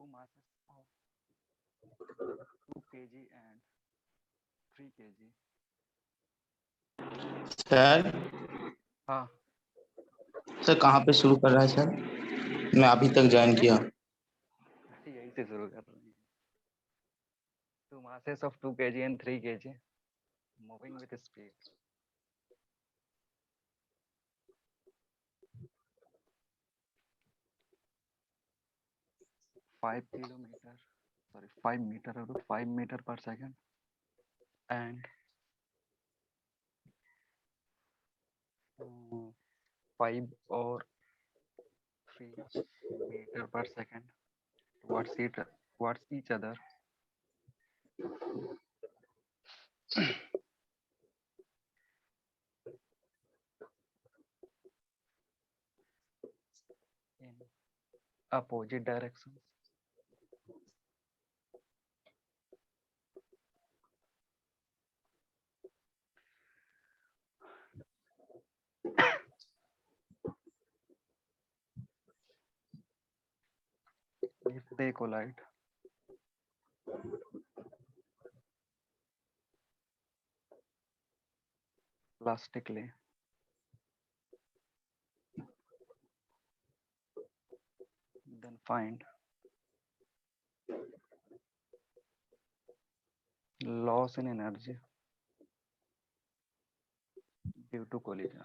two masses of 2 kg and 3 kg. Sir हाँ sir कहाँ पे शुरू कर रहा है सर? मैं अभी तक ज्वाइन किया। यही से शुरू कर रहे हैं। Two masses of 2 kg and 3 kg moving with speed 5 meter per second and 5 or 3 meter per second towards each other in opposite directions. If they collide, plastically, then find loss in energy due to collision.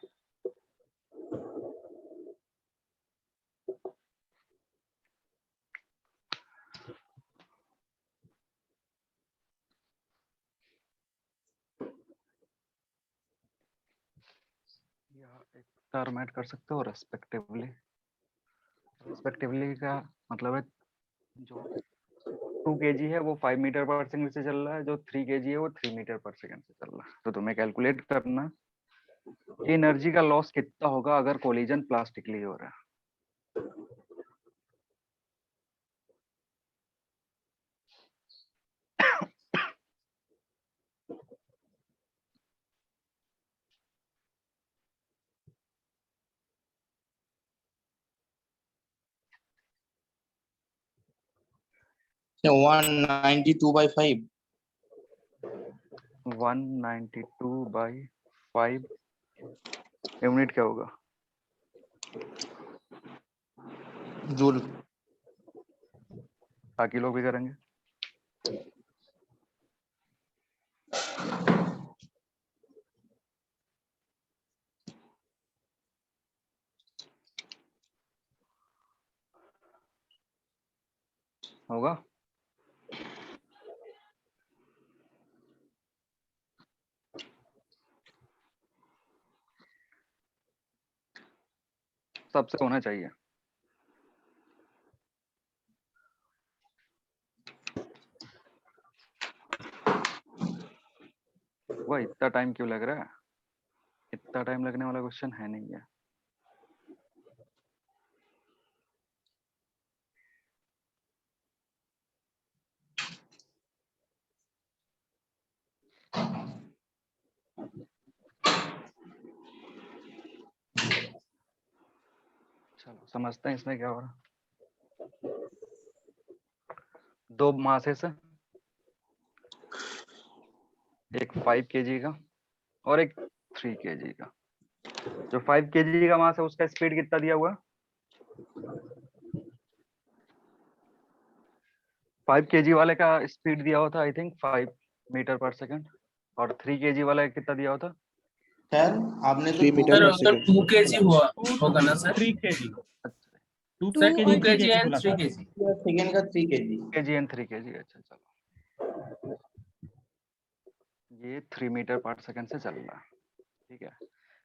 या एक term add कर सकते हो respectively. Respectively का मतलब है जो 2 kg है वो 5 मीटर पर सेकंड से चल रहा है, जो 3 kg है वो 3 मीटर पर सेकंड से चल रहा है। तो तुम्हें कैलकुलेट करना कि एनर्जी का लॉस कितना होगा अगर कोलिजन प्लास्टिकली हो रहा है। क्या 192/5? 192/5 यूनिट क्या होगा? जूल। बाकी लोग भी करेंगे। होगा? सबसे होना चाहिए। वह इतना टाइम क्यों लग रहा है? इतना टाइम लगने वाला क्वेश्चन है नहीं है। चलो समझते हैं इसमें क्या हो रहा है। 2 मासेस है, एक 5 kg का और एक 3 kg का। जो 5 kg का मास है उसका स्पीड कितना दिया हुआ? 5 kg वाले का स्पीड दिया हुआ था आई थिंक 5 मीटर पर सेकंड, और 3 kg वाला कितना दिया हुआ था? सर आपने 3 मीटर सर पर उधर सेकंड। 2 kg हुआ होगा ना सर? 3 kg, अच्छा, 2 सर 2 kg kg एंड बोला 3 था। kg। सेकंड का 3 kg। kg and 3 kg। अच्छा चलो, ये 3 मीटर पर सेकंड से चल रहा है, ठीक है।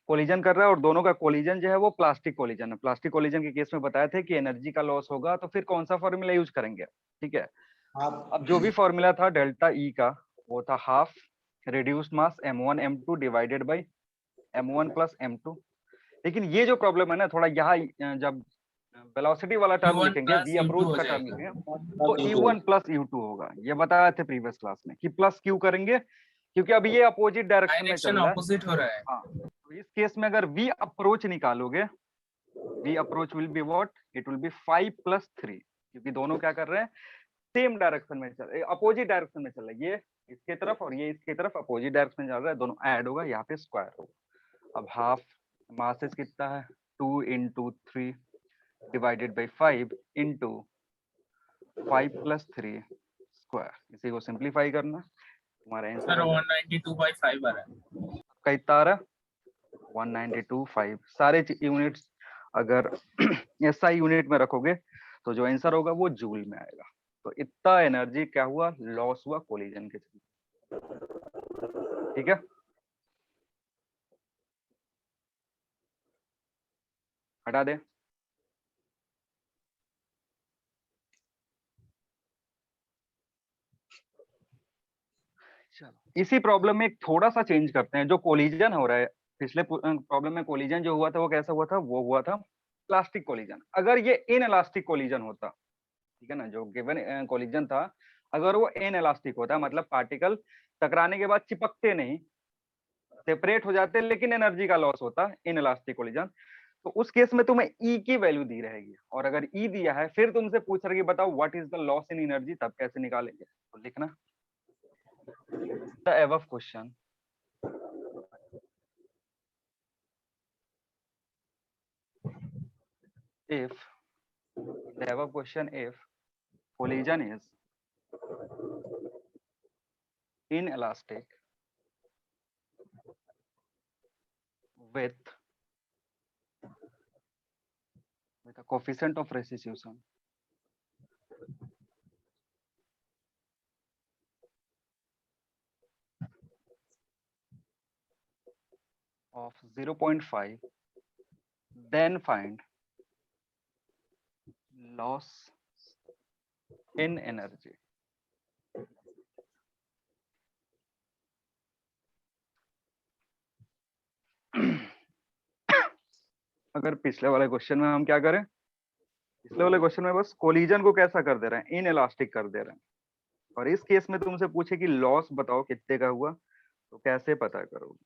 कोलिजन कर रहा है और दोनों का कोलिजन जो है वो प्लास्टिक कोलिजन है। प्लास्टिक कोलिजन के केस में बताया थे कि एनर्जी का लॉस होगा, तो फिर कौन सा फॉर्मूला यूज करेंगे? ठीक है, अब जो भी फॉर्मूला था डेल्टा ई का वो था half reduced mass m1 m2 divided by m1 plus m2। लेकिन ये जो प्रॉब्लम है ना, थोड़ा यहाँ जब वेलोसिटी वाला टर्म U1 लिखेंगे, plus वी U2 अप्रोच हो का टर्म जाएगा। लिखेंगे तो U1 प्लस U2 होगा। ये बताया थे प्रीवियस क्लास में कि प्लस क्यों करेंगे, क्योंकि अब ये अपोजिट डायरेक्शन में चल डायरेक्शन रहा है। ऑपोजिट हो रहा है। हाँ, तो इस केस में अगर वी अप्रोच निकालोगे, V approach will be what? It will be 5 + 3, क्योंकि दोनों क्या कर रहे हैं, सेम डायरेक्शन में चल, अपोजिट डायरेक्शन में चल रहा है। ये इसके तरफ और ये इसके तरफ अपोजिट डायरेक्शन में चल रहा है, दोनों ऐड होगा, यहाँ पे स्क्वायर होगा। अब हाफ मासेस कितना है, 2 × 3 डिवाइडेड बाई 5 × 5 + 3 स्क्वायर। इसी को सिंप्लीफाई करना, तुम्हारा सर आंसर 192/5 आ रहा है। कितना आ रहा है 192.5। सारे यूनिट्स अगर एसआई यूनिट में रखोगे तो जो आंसर होगा वो जूल में आएगा। तो इतना एनर्जी क्या हुआ, लॉस हुआ कोलिजन के चलते। ठीक है, हटा दे। चलो इसी प्रॉब्लम में एक थोड़ा सा चेंज करते हैं। जो कोलिजन हो रहा है, पिछले प्रॉब्लम में कोलिजन जो हुआ था वो कैसा हुआ था, वो हुआ था प्लास्टिक कोलिजन। अगर ये इनएलास्टिक कोलिजन होता, ठीक है ना, जो गिवन कोलिजन था, अगर वो इनएलास्टिक होता, मतलब पार्टिकल टकराने के बाद चिपकते नहीं, सेपरेट हो जाते, लेकिन एनर्जी का लॉस होता इनएलास्टिक कोलिजन, तो उस केस में तुम्हें ई की वैल्यू दी रहेगी। और अगर ई दिया है, फिर तुमसे पूछ रही है बताओ what is the loss in energy, तब कैसे निकालेंगे। तो लिखना the above question if the above question if collision is inelastic with a coefficient of restitution of 0.5, then find loss in energy। अगर पिछले वाले क्वेश्चन में हम क्या करें, पिछले वाले क्वेश्चन में बस कोलिजन को कैसा कर दे रहे हैं, इनएलास्टिक कर दे रहे हैं, और इस केस में तुमसे पूछे कि लॉस बताओ कितने का हुआ, तो कैसे पता करोगे।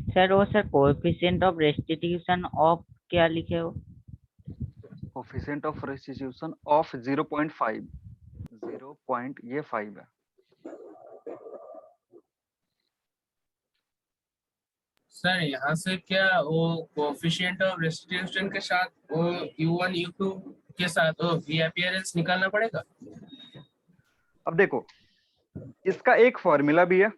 सर वो sir coefficient of restitution of क्या लिखे हो? कोफिशिएंट ऑफ रेस्टिट्यूशन ऑफ 0.5, 0.5 है। सर यहाँ से क्या वो कोएफिशिएंट ऑफ रेस्टिट्यूशन के साथ वो U1 U2 के साथ वो वीअपियरेंस निकालना पड़ेगा। अब देखो, इसका एक फॉर्मूला भी है,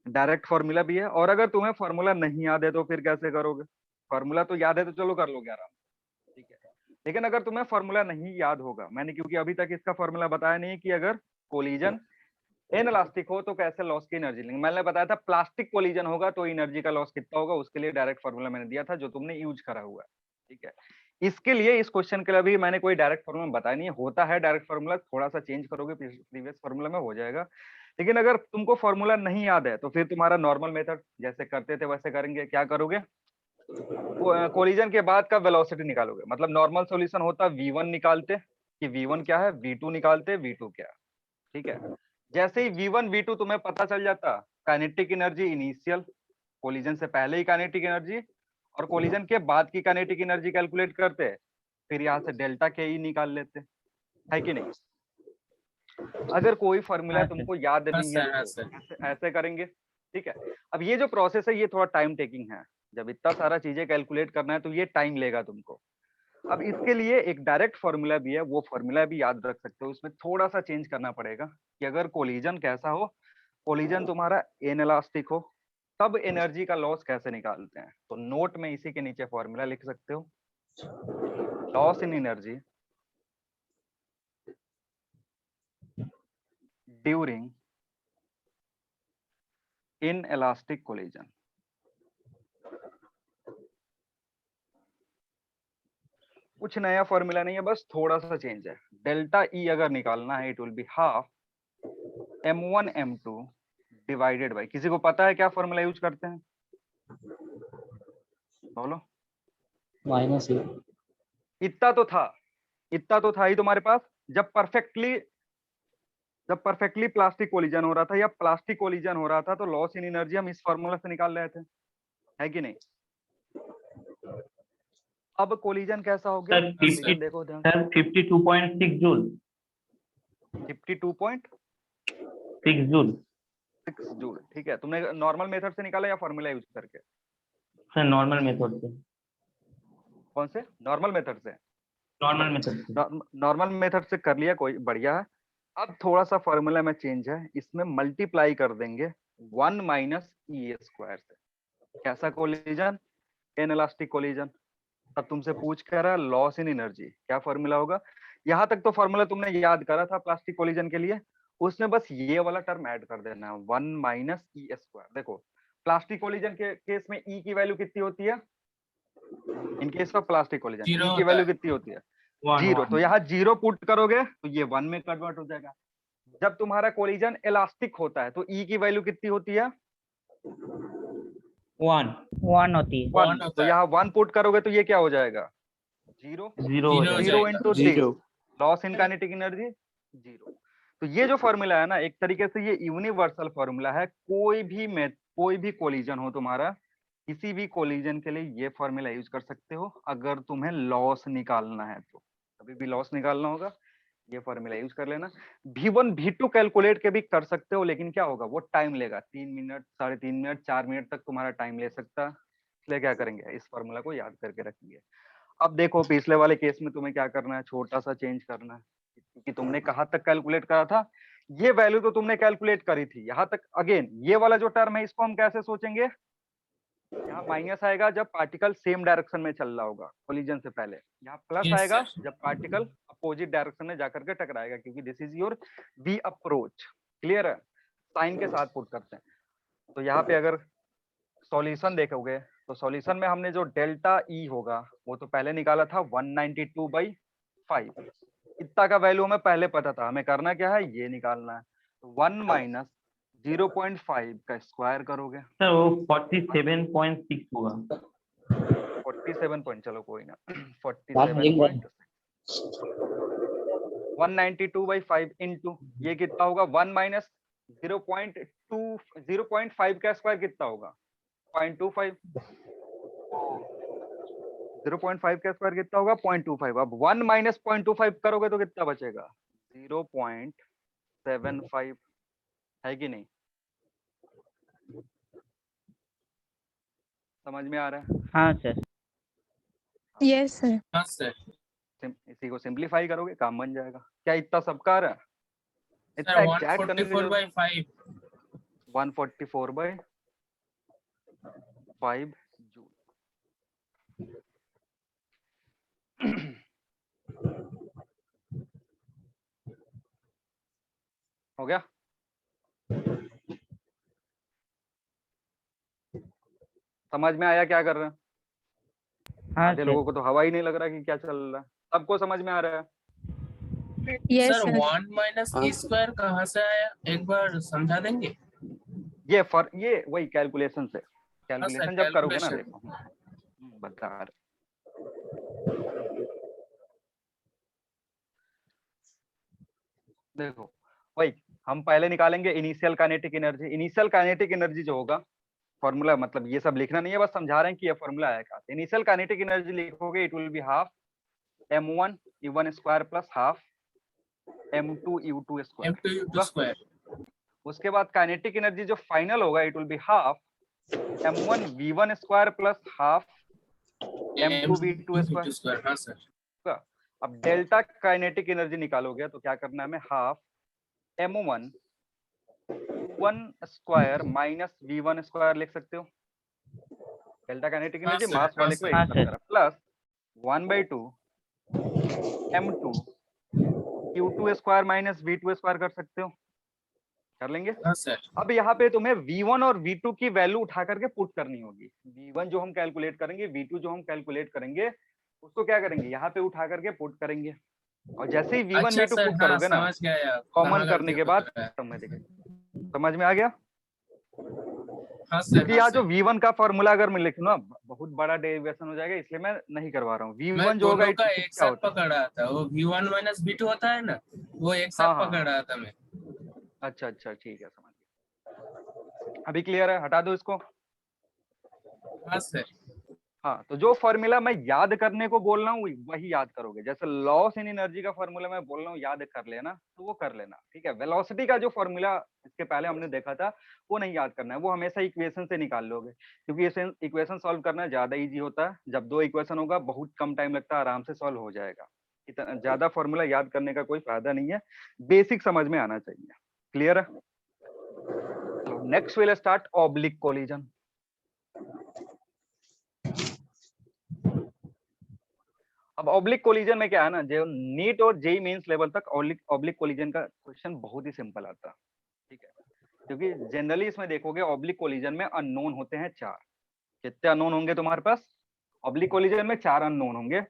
डायरेक्ट फॉर्मूला भी है, और अगर तुम्हें फॉर्मूला नहीं याद है तो फिर कैसे करोगे। फॉर्मूला तो याद है तो चलो कर लोगे आराम, ठीक है। लेकिन अगर तुम्हें फॉर्मूला नहीं याद होगा, मैंने क्योंकि अभी तक इसका फॉर्मूला बताया नहीं कि अगर कोलिजन इनएलास्टिक हो तो कैसे लॉस की एनर्जी लेंगे। मैंने बताया था प्लास्टिक कोलिजन होगा तो एनर्जी का लॉस कितना होगा, उसके लिए डायरेक्ट फॉर्मूला मैंने दिया था जो तुमने यूज करा हुआ है, ठीक है। इसके लिए इस क्वेश्चन के लिए अभी मैंने कोई डायरेक्ट फॉर्मूला बताया नहीं है, होता है डायरेक्ट फॉर्मूला, थोड़ा सा चेंज करोगे प्रीवियस फॉर्मूला में हो जाएगा। लेकिन अगर तुमको फॉर्मूला नहीं याद है तो फिर तुम्हारा नॉर्मल मेथड जैसे करते थे वैसे करेंगे। क्या करोगे, कोलिजन के बाद का वेलोसिटी निकालोगे, मतलब नॉर्मल सॉल्यूशन होता V1 निकालते कि V1 क्या है, V2 निकालते V2 क्या है, ठीक है। जैसे ही V1 V2 तुम्हें पता चल जाता, काइनेटिक एनर्जी इनिशियल, कोलिजन से पहले ही काइनेटिक एनर्जी और कोलिजन के बाद की काइनेटिक एनर्जी कैलकुलेट करते, फिर यहाँ से डेल्टा के ई निकाल लेते, है कि नहीं। अगर कोई फॉर्मूला तुमको याद नहीं है तो ऐसे करेंगे, ठीक है। अब ये जो प्रोसेस है ये थोड़ा टाइम टेकिंग है, जब इतना सारा चीजें कैलकुलेट करना है तो ये टाइम लेगा तुमको। अब इसके लिए एक डायरेक्ट फॉर्मूला भी है, वो फॉर्मूला भी याद रख सकते हो, इसमें थोड़ा सा चेंज करना पड़ेगा कि अगर कोलिजन कैसा हो, कोलिजन तुम्हारा इनएलास्टिक हो, तब एनर्जी का लॉस कैसे निकालते हैं। तो नोट में इसी के नीचे फॉर्मूला लिख सकते हो, loss in energy during inelastic collision. कुछ नया फॉर्मूला नहीं है, बस थोड़ा सा चेंज है। डेल्टा ई अगर निकालना है, it will be half m1 m2 divided by, किसी को पता है क्या फॉर्मूला यूज करते हैं? बोलो। माइनस ए। इतना तो था ही तुम्हारे पास। जब परफेक्टली प्लास्टिक कोलिजन हो रहा था या प्लास्टिक कोलिजन हो रहा था तो लॉस इन एनर्जी हम इस फॉर्मूला से निकाल रहे थे, है कि नहीं? अब कोलिजन कैसा हो गया? सर कोलिजन देखो ध्यान। सर 52.6 जूल 52.6 जूल जूल, ठीक है। तुमने नॉर्मल मेथड से निकाला या फॉर्मूला यूज करके? सर नॉर्मल मेथड से। कौन से? नॉर्मल मेथड से। नॉर्मल मेथड से। नॉर्मल मेथड से कर लिया, कोई बढ़िया है। अब थोड़ा सा फॉर्मूला में चेंज है, इसमें मल्टीप्लाई कर देंगे 1 माइनस ई स्क्वायर से। कैसा कोलिजन? Inelastic collision. अब तुमसे पूछ कर रहा लॉस इन एनर्जी, क्या फॉर्मूला होगा? यहाँ तक तो फॉर्मूला तुमने याद करा था प्लास्टिक कोलिजन के लिए, उसमें बस ये वाला टर्म ऐड कर देना है 1 माइनस ई स्क्वायर। देखो प्लास्टिक कोलिजन के केस में ई की वैल्यू कितनी होती है? इन case of plastic collision Zero ई की होता वैल्यू है। कितनी होती है? 1 जीरो। तो यहाँ जीरो पुट करोगे तो ये 1 में कन्वर्ट हो जाएगा। जब तुम्हारा कोलिजन इलास्टिक होता है तो ई की वैल्यू कितनी होती है? 1 1 होती है। 1। होता तो है। यहाँ 1 पुट करोगे तो ये क्या हो जाएगा? जीरो। 0 हो Zero जाएगा। जीरो जाएगा। Into zero. Loss in kinetic energy zero. तो ये जो फॉर्मूला है ना, एक तरीके से ये यूनिवर्सल फॉर्मूला है। कोई भी कोलिजन हो तुम्हारा, किसी भी कोलिजन के लिए ये फॉर्मूला यूज कर सकते हो। अगर तुम्हें लॉस निकालना है तो, कभी भी लॉस निकालना होगा, ये फॉर्मूला यूज कर लेना। V1 V2 कैलकुलेट के भी कर सकते हो, लेकिन क्या होगा, वो टाइम लेगा। 3 मिनट, 3.5 मिनट, 4 मिनट तक तुम्हारा टाइम ले सकता है। इसलिए क्या करेंगे, इस फॉर्मूला को याद करके रखेंगे। अब देखो पिछले वाले केस में तुम्हें क्या करना है, छोटा सा चेंज करना है, क्योंकि तुमने कहाँ तक कैलकुलेट करा था, ये वैल्यू तो तुमने कैलकुलेट करी थी यहाँ तक। अगेन ये वाला जो टर्म है इसको हम कैसे सोचेंगे? यहाँ माइनस आएगा जब पार्टिकल सेम डायरेक्शन में चल रहा होगा कोलिजन से पहले, यहाँ प्लस Yes, आएगा sir. जब पार्टिकल अपोजिट डायरेक्शन में जाकर के टकराएगा, क्योंकि this is your V approach. Clear है? साइन के साथ पुट करते हैं। तो यहाँ पे अगर सॉल्यूशन देखोगे तो सॉल्यूशन में हमने जो डेल्टा ई होगा वो तो पहले निकाला था 192/5। इतना का वैल्यू हमें पहले पता था, हमें करना क्या है, ये निकालना है। तो 1 माइनस 0.5 का स्क्वायर करोगे। सर वो 47.6 होगा। 47 पॉइंट, चलो कोई ना, बात एक बार। 47.6 192/5 इंटू ये कितना होगा, 1 माइनस 0.5 का स्क्वायर कितना होगा, 0.25। 0.5 का स्क्वायर कितना होगा, 0.25। अब 1 माइनस 0.25 करोगे तो कितना बचेगा, 0.75, है कि नहीं? समझ में आ रहा है? हाँ सर। Yes sir. हाँ सर। इसी को सिंपलीफाई करोगे, काम बन जाएगा। क्या इतना सबका आ रहा है? इतना सर एग्जैक्ट करने की जरूरत 144/5 144/5 जूल। हो गया? समझ में आया क्या कर रहे हैं? हाँ आधे सर। लोगों को तो हवा ही नहीं लग रहा कि क्या चल रहा है। सबको समझ में आ रहा है? Yes sir sir. 1 minus E square कहाँ से आया, एक बार समझा देंगे? ये वही कैलकुलेशन से, कैलकुलेशन जब करोगे ना, calculation। देखो बता रहे। देखो वही हम पहले निकालेंगे initial kinetic energy. Initial kinetic energy जो होगा, फॉर्मूला मतलब ये सब लिखना नहीं है, बस समझा रहे हैं कि ये फॉर्मूला आएगा। इनिशियल काइनेटिक एनर्जी लिखोगे, it will be half m1 u1 square plus half m2 u2 square. m2 square. उसके बाद काइनेटिक एनर्जी जो फाइनल होगा, it will be half m1 v1 square plus half m2 v2 square. हाँ sir. अब delta kinetic energy निकालोगे तो क्या करना है हमें, half m1 square minus v1 square लिख सकते हो। डेल्टा काइनेटिक हाँ एनर्जी सर, मास हाँ वाले को सर। एक हाँ साथ सर। करा, plus 1/2 m2 q2 square minus v2 square कर सकते हो, कर लेंगे। हाँ सर। अब यहाँ पे तुम्हें v1 और v2 की वैल्यू उठा करके पुट करनी होगी। v1 जो हम कैलकुलेट करेंगे, v2 जो हम कैलकुलेट करेंगे, उसको क्या करेंगे, यहाँ पे उठा करके पुट करेंगे। और जैसे ही v1 अच्छा v2 सर, पुट हाँ करोगे ना, समझ गया। कॉमन कहाँ करने गलती के बाद होता है। समझ में आ गया। हाँ सर, क्योंकि यहाँ जो V1 का फॉर्मूला अगर मैं लिखूं ना बहुत बड़ा डेरिवेशन हो जाएगा, इसलिए मैं नहीं करवा रहा हूँ। मैं V1 जो होगा दोनों का क्या एक साथ होता है? पकड़ रहा था, वो V1 माइनस V2 होता है ना, वो एक हाँ साथ हाँ पकड़ हाँ, रहा था मैं। अच्छा अच्छा ठीक है, समझ गया। अभी क्लियर है, हटा दो इसको। हाँ सर। हाँ, तो जो फॉर्मूला मैं याद करने को बोल रहा हूँ वही याद करोगे। जैसे लॉस इन एनर्जी का फॉर्मूला मैं बोल रहा हूँ याद कर लेना, तो वो कर लेना, ठीक है। वेलोसिटी का जो फॉर्मूला इसके पहले हमने देखा था वो नहीं याद करना है, वो हमेशा इक्वेशन से निकाल लोगे, क्योंकि इक्वेशन सॉल्व करना ज्यादा इजी होता है। जब दो इक्वेशन होगा बहुत कम टाइम लगता है, आराम से सॉल्व हो जाएगा। इतना ज्यादा फॉर्मूला याद करने का कोई फायदा नहीं है, बेसिक समझ में आना चाहिए। क्लियर है? चलो next will start oblique collision. अब ऑब्लिक कोलिजन में क्या है ना, जो नीट और जेई मेंस लेवल तक ऑब्लिक कोलिजन का क्वेश्चन बहुत ही सिंपल आता है, ठीक है। क्योंकि जनरली इसमें देखोगे ऑब्लिक कोलिजन में अननोन होते हैं 4। कितने अननोन होंगे तुम्हारे पास? ऑब्लिक कोलिजन में 4 अननोन होंगे।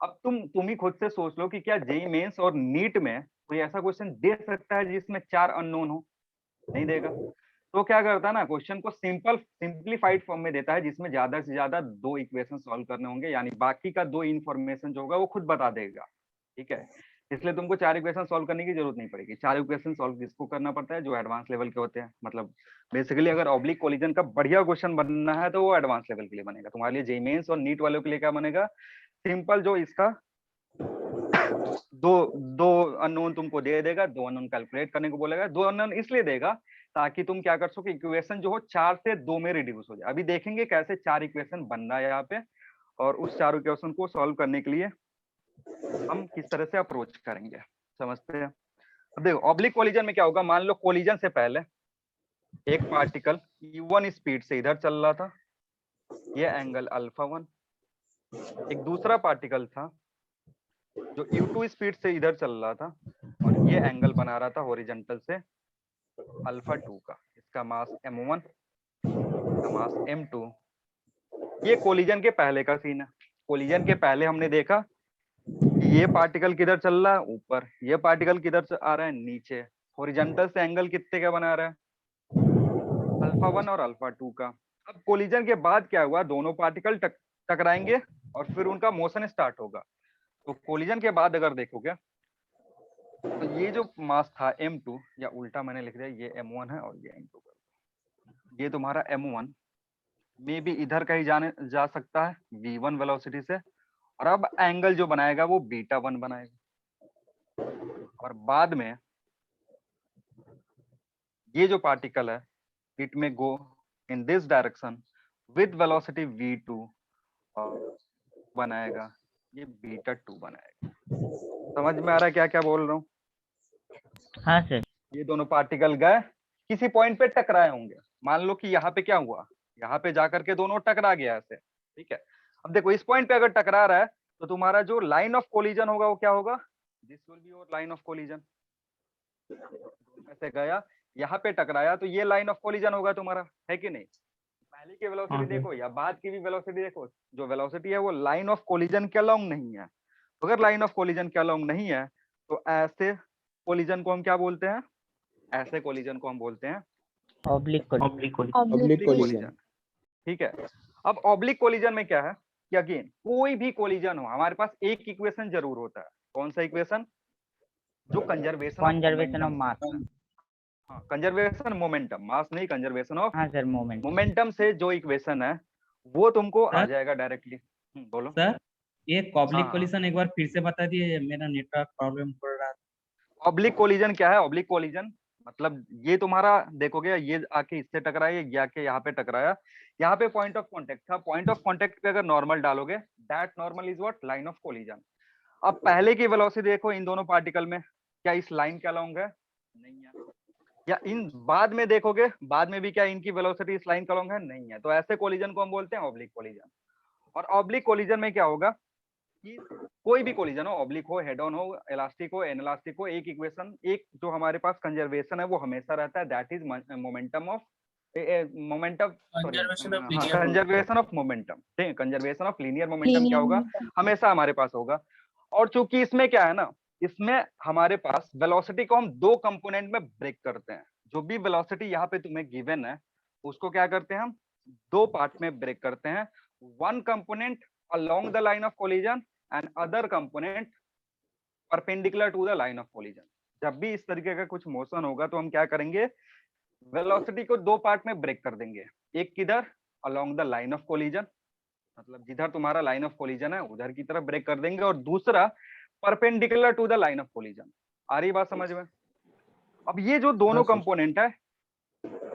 अब तुम ही खुद से सोच लो कि क्या जेई मेंस और नीट में कोई ऐसा क्वेश्चन दे सकता है जिसमें 4 अननोन हो? नहीं देगा। तो क्या करता है ना, क्वेश्चन को सिंपलीफाइड फॉर्म में देता है, जिसमें ज्यादा से ज्यादा 2 इक्वेशन सॉल्व करने होंगे, यानी बाकी का 2 इन्फॉर्मेशन जो होगा वो खुद बता देगा, ठीक है। इसलिए तुमको 4 इक्वेशन सॉल्व करने की जरूरत नहीं पड़ेगी। 4 इक्वेशन सॉल्व किसको करना पड़ता है? जो एडवांस लेवल के होते हैं। मतलब बेसिकली अगर ऑब्लिक कोलिजन का बढ़िया क्वेश्चन बनना है तो वो एडवांस लेवल के लिए बनेगा। तुम्हारे लिए जेई मेंस और नीट वालों के लिए क्या बनेगा? सिंपल, जो इसका दो दो अननोन तुमको दे देगा, 2 अननोन कैलकुलेट करने को बोलेगा। 2 अननोन इसलिए देगा ताकि तुम क्या कर सको, इक्वेशन जो हो 4 से 2 में रिड्यूस हो जाए। अभी देखेंगे कैसे 4 इक्वेशन बन रहा है यहाँ पे, और उस 4 इक्वेशन को सॉल्व करने के लिए हम किस तरह से अप्रोच करेंगे, समझते हैं। अब देखो ऑब्लिक कोलिजन में क्या होगा, मान लो कोलिजन से पहले एक पार्टिकल u1 स्पीड से इधर चल रहा था, ये एंगल α1। एक दूसरा पार्टिकल था जो u2 स्पीड से इधर चल रहा था, और ये एंगल बना रहा था हॉरिजॉन्टल से α2 का। इसका मास m1, इसका मास m2। ये कोलिजन के पहले का सीन है। कोलिजन के पहले हमने देखा कि ये पार्टिकल किधर चल रहा है? ऊपर। ये पार्टिकल किधर से आ रहा है? नीचे। हॉरिजॉन्टल से एंगल कितने का बना रहा है? α1 और α2 का। अब कोलिजन के बाद क्या हुआ, दोनों पार्टिकल टकराएंगे और फिर उनका मोशन स्टार्ट होगा। तो कोलिजन के बाद अगर देखोगे तो ये जो मास था m2, या उल्टा मैंने लिख दिया, ये m1 है और ये m2 है। ये तुम्हारा m1 में भी इधर कहीं जा सकता है v1 वेलोसिटी से, और अब एंगल जो बनाएगा वो β1 बनाएगा। और बाद में ये जो पार्टिकल है it may go in this direction with velocity v2 और बनाएगा ये β2 बनाएगा। समझ में आ रहा है क्या क्या बोल रहा हूँ? हाँ सर। ये दोनों पार्टिकल गए किसी पॉइंट पे टकराए होंगे। मान लो कि यहाँ पे क्या हुआ, यहाँ पे जाकर के दोनों टकरा गया ऐसे, ठीक है। अब देखो इस पॉइंट पे अगर टकरा रहा है तो तुम्हारा जो लाइन ऑफ कोलिजन होगा वो क्या होगा? This will be your line of collision. ऐसे गया, यहाँ पे टकराया, तो ये लाइन ऑफ कोलिजन होगा तुम्हारा, है कि नहीं? पहले की वेलोसिटी हाँ, देखो या बाद की भी वेलोसिटी देखो, जो वेलोसिटी है वो लाइन ऑफ कोलिजन के अलोंग नहीं है। अगर लाइन ऑफ कोलिजन के अलोंग नहीं है तो ऐसे कोलिजन को हम क्या बोलते हैं? ऐसे कोलिजन को हम बोलते हैं oblique collision. Oblique collision. Oblique collision, ठीक है। अब ऑब्लिक कोलिजन में क्या है कि अगेन कोई भी कोलिजन हो हमारे पास एक इक्वेशन जरूर होता है। कौन सा इक्वेशन? जो कंजर्वेशन ऑफ मास। हाँ, कंजर्वेशन मोमेंटम, मास नहीं, कंजर्वेशन ऑफ हाँ सर, मोमेंट। मोमेंटम से जो इक्वेशन है वो तुमको आ सर? जाएगा डायरेक्टली। बोलो। सर ये हाँ, ऑब्लिक हाँ। कोलिशन एक बार फिर से बता दिए, मेरा नेटवर्क प्रॉब्लम पड़ रहा था। ऑब्लिक कोलिजन क्या है? ऑब्लिक कोलिजन मतलब ये तुम्हारा देखोगे, ये आके इससे टकराया, ये आके यहाँ पे टकराया, यहाँ पे पॉइंट ऑफ कांटेक्ट था। पॉइंट ऑफ कांटेक्ट पे अगर नॉर्मल डालोगे, that normal is what? Line of collision. अब पहले की वेलोसिटी देखो इन दोनों पार्टिकल में, क्या इस लाइन के अलोंग है? नहीं है। या इन बाद में देखोगे, बाद में भी क्या इनकी वेलोसिटी इस लाइन के अलोंग है? नहीं है। तो ऐसे कोलिजन को हम बोलते हैं ऑब्लिक कोलिजन। और ऑब्लिक कोलिजन में क्या होगा कि कोई भी कोलिजन हो, ऑब्लिक हो, हेड ऑन हो, इलास्टिक हो, एनालास्टिक हो, एक इक्वेशन, एक जो हमारे पास कंजर्वेशन है वो हमेशा रहता है, that is momentum of Conservation of linear conservation of momentum. ठीक है, कंजर्वेशन ऑफ लीनियर मोमेंटम क्या होगा? हमेशा हमारे पास होगा। और चूंकि इसमें क्या है ना, इसमें हमारे पास वेलोसिटी को हम 2 कंपोनेंट में ब्रेक करते हैं। जो भी वेलोसिटी यहाँ पे तुम्हें गिवन है उसको क्या करते हैं हम, दो पार्ट में ब्रेक करते हैं, one component along the line of collision and other component perpendicular to the line of collision. जब भी इस तरीके का कुछ मोशन होगा तो हम क्या करेंगे, वेलोसिटी को दो पार्ट में ब्रेक कर देंगे, एक किधर, along the line of collision, मतलब जिधर तुम्हारा लाइन ऑफ कोलिजन है उधर की तरफ ब्रेक कर देंगे, और दूसरा perpendicular to the line of collision. आ रही बात समझ में? अब ये जो दोनों कंपोनेंट है,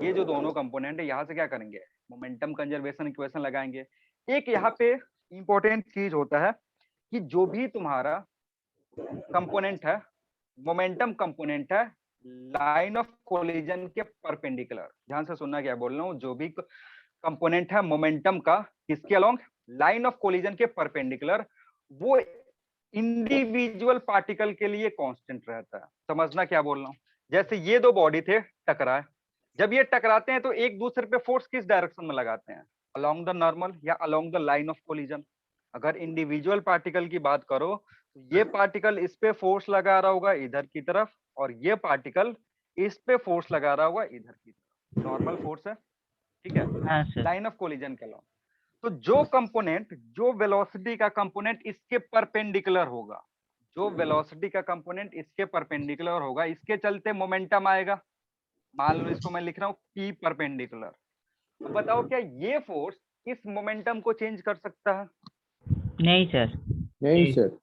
ये जो दोनों कंपोनेंट है, यहाँ से क्या करेंगे, मोमेंटम कंजर्वेशन इक्वेशन लगाएंगे। एक यहाँ पे इंपॉर्टेंट चीज होता है कि जो भी तुम्हारा कंपोनेंट है, मोमेंटम कंपोनेंट है, लाइन ऑफ कोलिजन के परपेंडिकुलर, ध्यान से सुनना क्या बोल रहा हूँ, जो भी कंपोनेंट है मोमेंटम का, किसके अलोंग, लाइन ऑफ कोलिजन के परपेंडिकुलर, वो इंडिविजुअल पार्टिकल के लिए कांस्टेंट रहता है। समझना क्या बोल रहा हूँ, जैसे ये दो बॉडी थे टकराए, जब ये टकराते हैं तो एक दूसरे पे फोर्स किस डायरेक्शन में लगाते हैं, अलोंग द नॉर्मल या along the line of collision. अगर इंडिविजुअल पार्टिकल की बात करो तो ये पार्टिकल इस पे फोर्स लगा रहा होगा इधर की तरफ, और ये पार्टिकल इस पे फोर्स लगा रहा होगा इधर की तरफ, नॉर्मल फोर्स है, ठीक है, हाँ सर। लाइन ऑफ कोलिजन के अलोंग। तो जो कंपोनेंट, जो वेलोसिटी का कंपोनेंट इसके परपेंडिकुलर होगा, जो वेलोसिटी का कंपोनेंट इसके परपेंडिकुलर होगा, इसके चलते मोमेंटम आएगा। मान लो इसको मैं लिख रहा हूँ P परपेंडिकुलर। तो बताओ क्या ये फोर्स इस मोमेंटम को चेंज कर सकता है? नहीं सर। नहीं सर।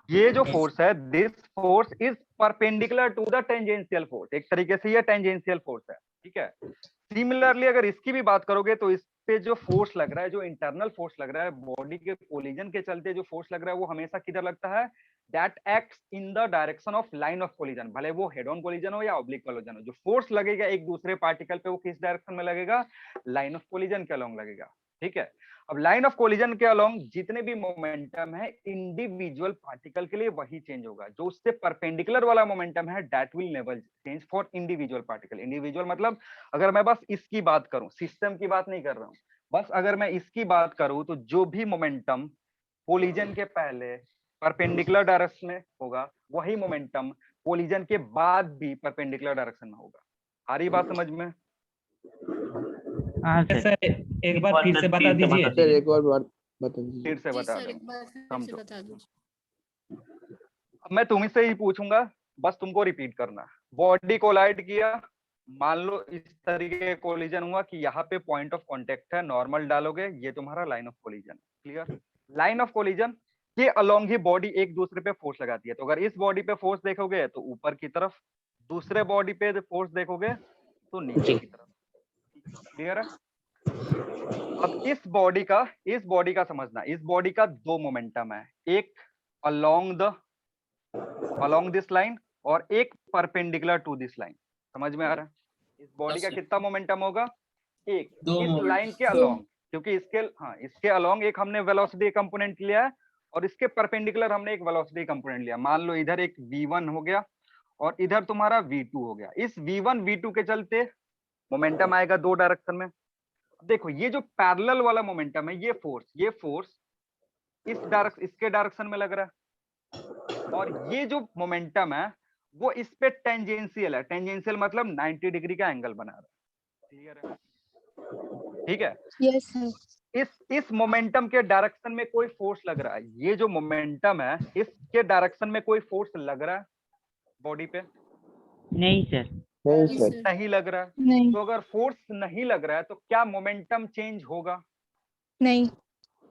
ये जो फोर्स है, this force is perpendicular to the tangential force, एक तरीके से ये टेंजेंशियल फोर्स है, ठीक है। सिमिलरली अगर इसकी भी बात करोगे तो इस पे जो फोर्स लग रहा है, जो इंटरनल फोर्स लग रहा है, बॉडी के कोलिजन के चलते जो फोर्स लग रहा है, वो हमेशा किधर लगता है, that acts in the direction of line of collision, भले वो हेड ऑन कोलिजन हो या ऑब्लिक कोलिजन हो। जो फोर्स लगेगा एक दूसरे पार्टिकल पे, वो किस डायरेक्शन में लगेगा, लाइन ऑफ कोलिजन के अलोंग लगेगा, ठीक है। अब लाइन ऑफ कोलिजन के अलोंग जितने भी मोमेंटम है इंडिविजुअल पार्टिकल के लिए वही चेंज होगा, जो उससे परपेंडिकुलर वाला मोमेंटम है that will never change for individual particle. Individual मतलब अगर मैं बस इसकी बात करूं, सिस्टम की बात नहीं कर रहा हूं, बस अगर मैं इसकी बात करूं तो जो भी मोमेंटम कोलिजन के पहले परपेंडिकुलर डायरेक्शन में होगा, वही मोमेंटम कोलिजन के बाद भी परपेंडिकुलर डायरेक्शन में होगा। आ रही बात समझ में? हाँ सर। सर एक बार फिर से बता दीजिए। सर एक और बार बता दीजिए। फिर से बता सर, एक दूं, बार फिर से समझो। बता दीजिए। अब मैं तुम्ही से ही पूछूंगा, बस तुमको रिपीट करना। बॉडी कोलाइड किया, मान लो इस तरीके का कोलिजन हुआ कि यहाँ पे पॉइंट ऑफ कांटेक्ट है, नॉर्मल डालोगे, ये तुम्हारा line of collision, clear. Line of collision के अलोंग ही बॉडी एक दूसरे पे फोर्स लगाती है। तो अगर इस बॉडी पे फोर्स देखोगे तो ऊपर की तरफ, दूसरे बॉडी पे फोर्स देखोगे तो नीचे की तरफ, क्लियर है। अब इस बॉडी का समझना, इस बॉडी का दो मोमेंटम है, एक अलोंग दिस लाइन और एक परपेंडिकुलर टू दिस लाइन। समझ में आ रहा है? इस बॉडी का कितना मोमेंटम होगा, एक इस लाइन के अलोंग, क्योंकि इसके अलोंग एक हमने वेलोसिटी कंपोनेंट लिया है और इसके परपेंडिकुलर हमने एक वेलोसिटी कंपोनेंट लिया। मान लो इधर एक v1 हो गया और इधर तुम्हारा v2 हो गया। इस v1 v2 के चलते मोमेंटम आएगा दो डायरेक्शन में। देखो ये जो पैरेलल वाला मोमेंटम है, ये फोर्स इसके डायरेक्शन में लग रहा है, और ये जो मोमेंटम है वो इस पे टेंजेंशियल है। टेंजेंशियल मतलब 90 डिग्री का एंगल बना रहा है, क्लियर है? ठीक है। Yes sir. इस मोमेंटम के डायरेक्शन में कोई फोर्स लग रहा है, ये जो मोमेंटम है इसके डायरेक्शन में कोई फोर्स लग रहा है बॉडी पे? नहीं सर। नहीं सर। नहीं लग रहा है। नहीं. तो अगर फोर्स नहीं लग रहा है तो क्या मोमेंटम चेंज होगा? नहीं.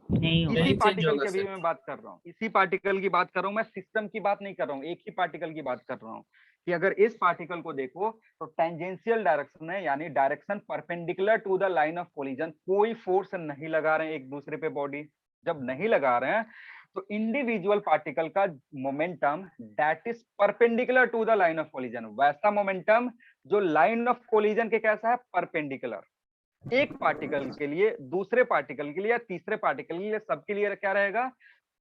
नहीं होगा। इसी change पार्टिकल होगा की भी सर। मैं बात कर रहा हूँ, इसी पार्टिकल की बात कर रहा हूँ मैं, सिस्टम की बात नहीं कर रहा हूँ, एक ही पार्टिकल की बात कर रहा हूँ कि अगर इस पार्टिकल को देखो तो टेंजेंशियल डायरेक्शन है, यानी direction perpendicular to the line of collision, कोई फोर्स नहीं लगा रहे हैं एक दूसरे पे बॉडी। जब नहीं लगा रहे हैं तो इंडिविजुअल पार्टिकल का momentum that is perpendicular to the line of collision, वैसा मोमेंटम जो लाइन ऑफ कोलिजन के कैसा है, परपेंडिकुलर। एक पार्टिकल के लिए, दूसरे पार्टिकल के लिए या तीसरे पार्टिकल के लिए, सबके लिए क्या रहेगा,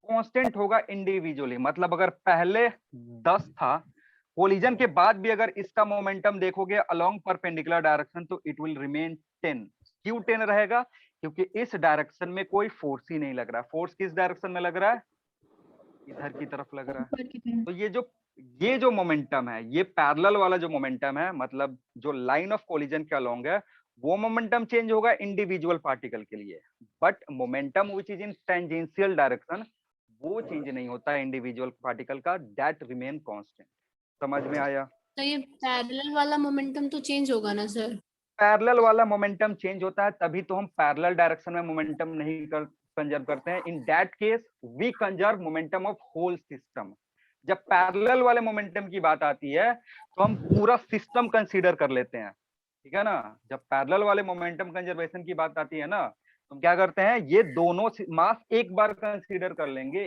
कांस्टेंट होगा इंडिविजुअली। मतलब अगर पहले 10 था, कोलिजन के बाद भी अगर इसका मोमेंटम देखोगे अलोंग परपेंडिकुलर डायरेक्शन तो इट विल रिमेन 10। क्यों 10 रहेगा? क्योंकि इस डायरेक्शन में कोई फोर्स ही नहीं लग रहा। फोर्स किस डायरेक्शन में लग रहा है, इधर की तरफ लग रहा है। ऊपर की तरफ. तो ये जो मोमेंटम है, ये पैरेलल वाला जो मोमेंटम है, मतलब जो लाइन ऑफ कोलिजन के अलोंग है, वो मोमेंटम चेंज होगा इंडिविजुअल पार्टिकल के लिए, but momentum which is in tangential direction वो चेंज नहीं होता इंडिविजुअल पार्टिकल का, दैट रिमेन कांस्टेंट। समझ में आया? तो ये पैरेलल वाला मोमेंटम तो चेंज होगा ना सर? पैरेलल वाला मोमेंटम चेंज होता है, तभी तो हम पैरेलल डायरेक्शन में मोमेंटम नहीं कंजर्व करते हैं। In that case we conserve momentum of whole system. जब पैरेलल वाले मोमेंटम की बात आती है तो हम पूरा सिस्टम कंसीडर कर लेते हैं, ठीक है ना। जब पैरेलल वाले मोमेंटम कंजर्वेशन की बात आती है ना, तो हम क्या करते हैं, ये दोनों मास एक बार कंसीडर कर लेंगे,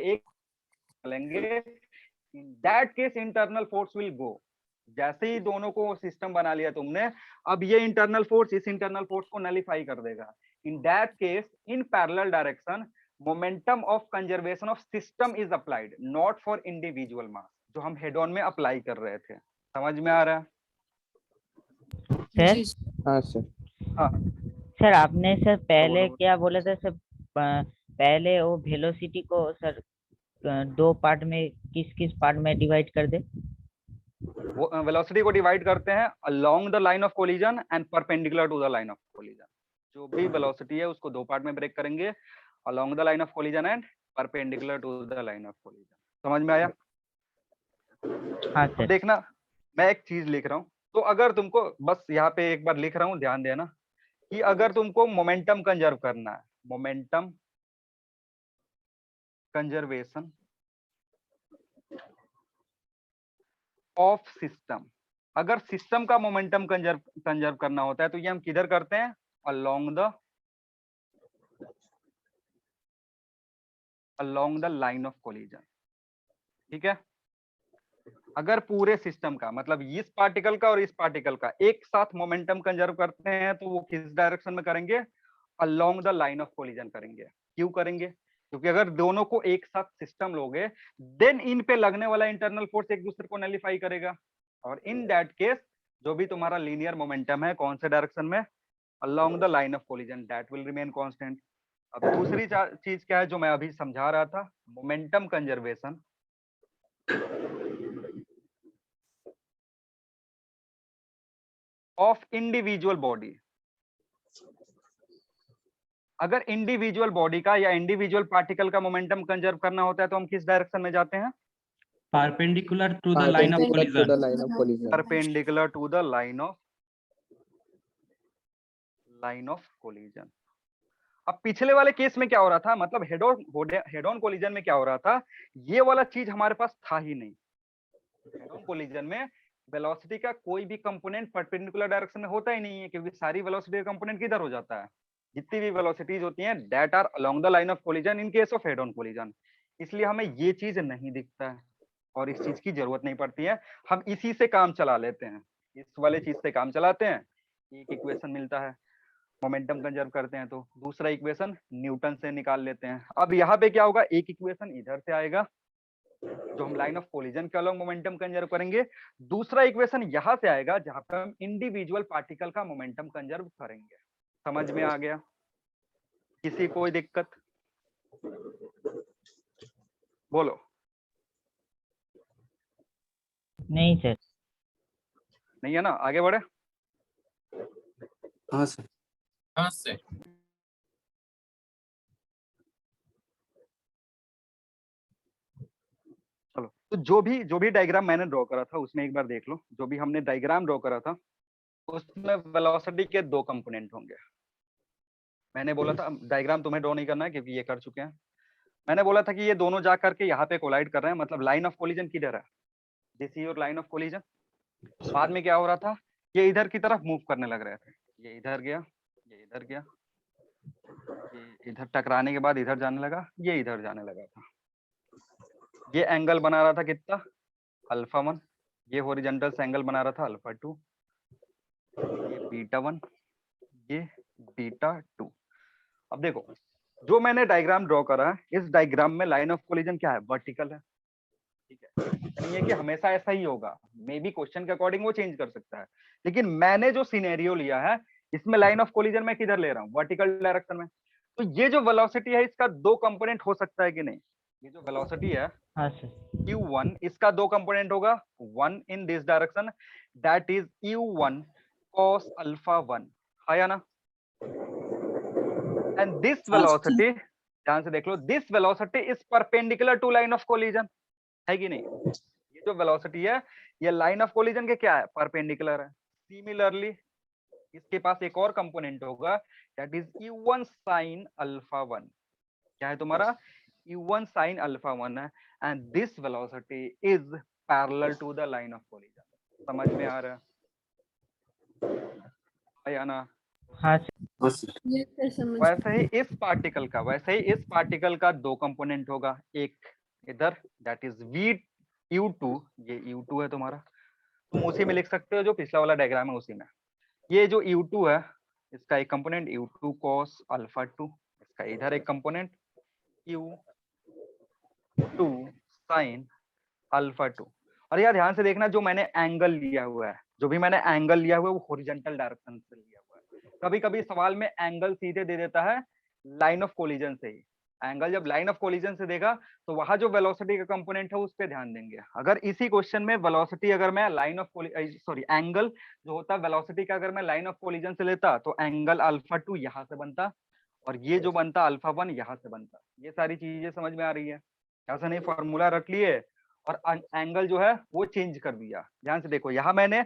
इन that case internal force will go. जैसे ही दोनों को सिस्टम बना लिया तुमने, अब ये इंटरनल फोर्स इस इंटरनल फोर्स को नलिफाई कर देगा। In that case in parallel direction momentum of conservation of system is applied, not for individual mass, जो हम हेड ऑन में अप्लाई कर रहे थे। समझ में आ रहा है? सर जी हाँ सर। हाँ सर आपने सर पहले बोलो। क्या बोला था सर, पहले वो वेलोसिटी को सर दो पार्ट में किस किस पार्ट में डिवाइड कर दे? वेलोसिटी को डिवाइड करते हैं along the line of collision and perpendicular to the line of collision. जो भी वेलोसिटी है उसको दो पार्ट में ब्रेक करेंगे, along the line of collision and perpendicular to the line of collision. समझ में आया? हाँ तो सर। देखना, मैं एक चीज लिख रहा हूँ, तो अगर तुमको, बस यहाँ पे एक बार लिख रहा हूँ, ध्यान देना कि अगर तुमको मोमेंटम कंजर्व करना है, मोमेंटम कंजर्वेशन ऑफ सिस्टम, अगर सिस्टम का मोमेंटम कंजर्व करना होता है तो ये हम किधर करते हैं, along the line of collision. ठीक है, अगर पूरे सिस्टम का मतलब इस पार्टिकल का और इस पार्टिकल का एक साथ मोमेंटम कंजर्व करते हैं तो वो किस डायरेक्शन में करेंगे, along the line of collision करेंगे। क्यों करेंगे? क्योंकि अगर दोनों को एक साथ सिस्टम लोगे देन इन पे लगने वाला इंटरनल फोर्स एक दूसरे को नलिफाई करेगा, और इन दैट केस जो भी तुम्हारा लीनियर मोमेंटम है कौन से डायरेक्शन में, along the line of collision, that will remain constant. अब दूसरी चीज क्या है जो मैं अभी समझा रहा था, momentum conservation of individual body. अगर इंडिविजुअल बॉडी का या इंडिविजुअल पार्टिकल का मोमेंटम कंजर्व करना होता है तो हम किस डायरेक्शन में जाते हैं, perpendicular to the line of Perpendicular to collision. the line of collision. Perpendicular to the line of collision. अब पिछले वाले केस में क्या हो रहा था, मतलब हेड ऑन कोलिजन में क्या हो रहा था, ये वाला चीज हमारे पास था ही नहीं। हेड ऑन कोलिजन में वेलोसिटी का कोई भी कंपोनेंट परपेंडिकुलर डायरेक्शन में होता ही नहीं है, क्योंकि सारी वेलोसिटी का कंपोनेंट किधर हो जाता है, जितनी भी वेलोसिटीज होती हैं that are along the line of collision in case of head on collision. इसलिए हमें ये चीज नहीं दिखता है और इस चीज की जरूरत नहीं पड़ती है, हम इसी से काम चला लेते हैं, इस वाले चीज से काम चलाते हैं। एक इक्वेशन मिलता है मोमेंटम कंजर्व करते हैं तो दूसरा इक्वेशन न्यूटन से निकाल लेते हैं। अब यहाँ पे क्या होगा, एक इक्वेशन इधर से आएगा जो हम लाइन ऑफ कोलिजन के अलोंग मोमेंटम कंजर्व करेंगे, दूसरा इक्वेशन यहाँ से आएगा जहां पर हम इंडिविजुअल पार्टिकल का मोमेंटम कंजर्व करेंगे। समझ में आ गया? किसी कोई दिक्कत? बोलो। नहीं सर। नहीं है ना, आगे बढ़े। हाँ सर। हाँ सर। चलो, तो जो भी डायग्राम मैंने ड्रॉ करा था उसमें एक बार देख लो, जो भी हमने डायग्राम ड्रॉ करा था उसमें वेलोसिटी के दो कंपोनेंट होंगे। मैंने बोला था, डायग्राम तुम्हें ड्रॉ नहीं करना है क्योंकि ये कर चुके हैं। मैंने बोला था कि ये दोनों जा करके यहाँ पे कोलाइड कर रहे हैं, मतलब लाइन ऑफ कोलिजन किधर है, this is your line of collision. बाद में क्या हो रहा था, ये इधर की तरफ मूव करने लग रहे थे, ये इधर गया, ये इधर गया, ये इधर टकराने के बाद इधर जाने लगा, ये इधर जाने लगा था। ये एंगल बना रहा था कितना, अल्फा 1, ये हॉरिजॉन्टल एंगल बना रहा था अल्फा 2, ये बीटा 1, ये बीटा 2। अब देखो जो मैंने डायग्राम ड्रॉ करा है, इस डायग्राम में लाइन ऑफ कोलिजन क्या है, वर्टिकल है। ठीक है, नहीं है कि हमेशा ऐसा ही होगा, मे बी क्वेश्चन के अकॉर्डिंग वो चेंज कर सकता है, लेकिन मैंने जो सिनेरियो लिया है इसमें लाइन ऑफ कोलिजन मैं किधर ले रहा हूँ, वर्टिकल डायरेक्शन में। तो ये जो वेलोसिटी है इसका दो कंपोनेंट हो सकता है कि नहीं, ये जो वेलोसिटी है हाँ सर। u1, इसका दो कंपोनेंट होगा, one in this direction that is u1 cos alpha 1, आया ना? एंड दिस वेलोसिटी, ध्यान से देख लो, this velocity is perpendicular to line of collision, है कि नहीं? ये जो वेलोसिटी है ये लाइन ऑफ कोलिजन के क्या है? परपेंडिकुलर है। सिमिलरली इसके पास एक और कंपोनेंट होगा, that is u1 sin alpha 1। क्या है तुम्हारा? u1 sin अल्फा 1 है, and this velocity is parallel to the line of collision. समझ में आ रहा है या ना? हाँ सर। Yes, sir, समझ वैसे ही इस पार्टिकल का दो कंपोनेंट होगा, एक इधर दैट इज u2, ये u2 है तुम्हारा, तुम उसी में लिख सकते हो जो पिछला वाला डायग्राम है उसी में। ये जो u2 है इसका एक कंपोनेंट u2 cos अल्फा 2, इसका इधर एक कंपोनेंट u2 sin अल्फा 2। और यार ध्यान से देखना, जो मैंने एंगल लिया हुआ है, जो भी मैंने एंगल लिया हुआ है वो हॉरिजॉन्टल डायरेक्शन से लिया हुआ है। कभी कभी सवाल में एंगल सीधे दे देता है लाइन ऑफ कोलिजन से ही। एंगल जब लाइन ऑफ कोलिजन से देगा तो वहां जो वेलोसिटी का कंपोनेंट है उस पर ध्यान देंगे। अगर इसी क्वेश्चन में वेलोसिटी अगर मैं लाइन ऑफ एंगल जो होता है वेलोसिटी का अगर मैं लाइन ऑफ कोलिजन से लेता तो एंगल अल्फा 2 यहाँ से बनता, और ये जो बनता अल्फा 1 यहाँ से बनता। ये सारी चीजें समझ में आ रही है? ऐसा नहीं फॉर्मूला रख लिए और एंगल जो है वो चेंज कर दिया। ध्यान से देखो, यहाँ मैंने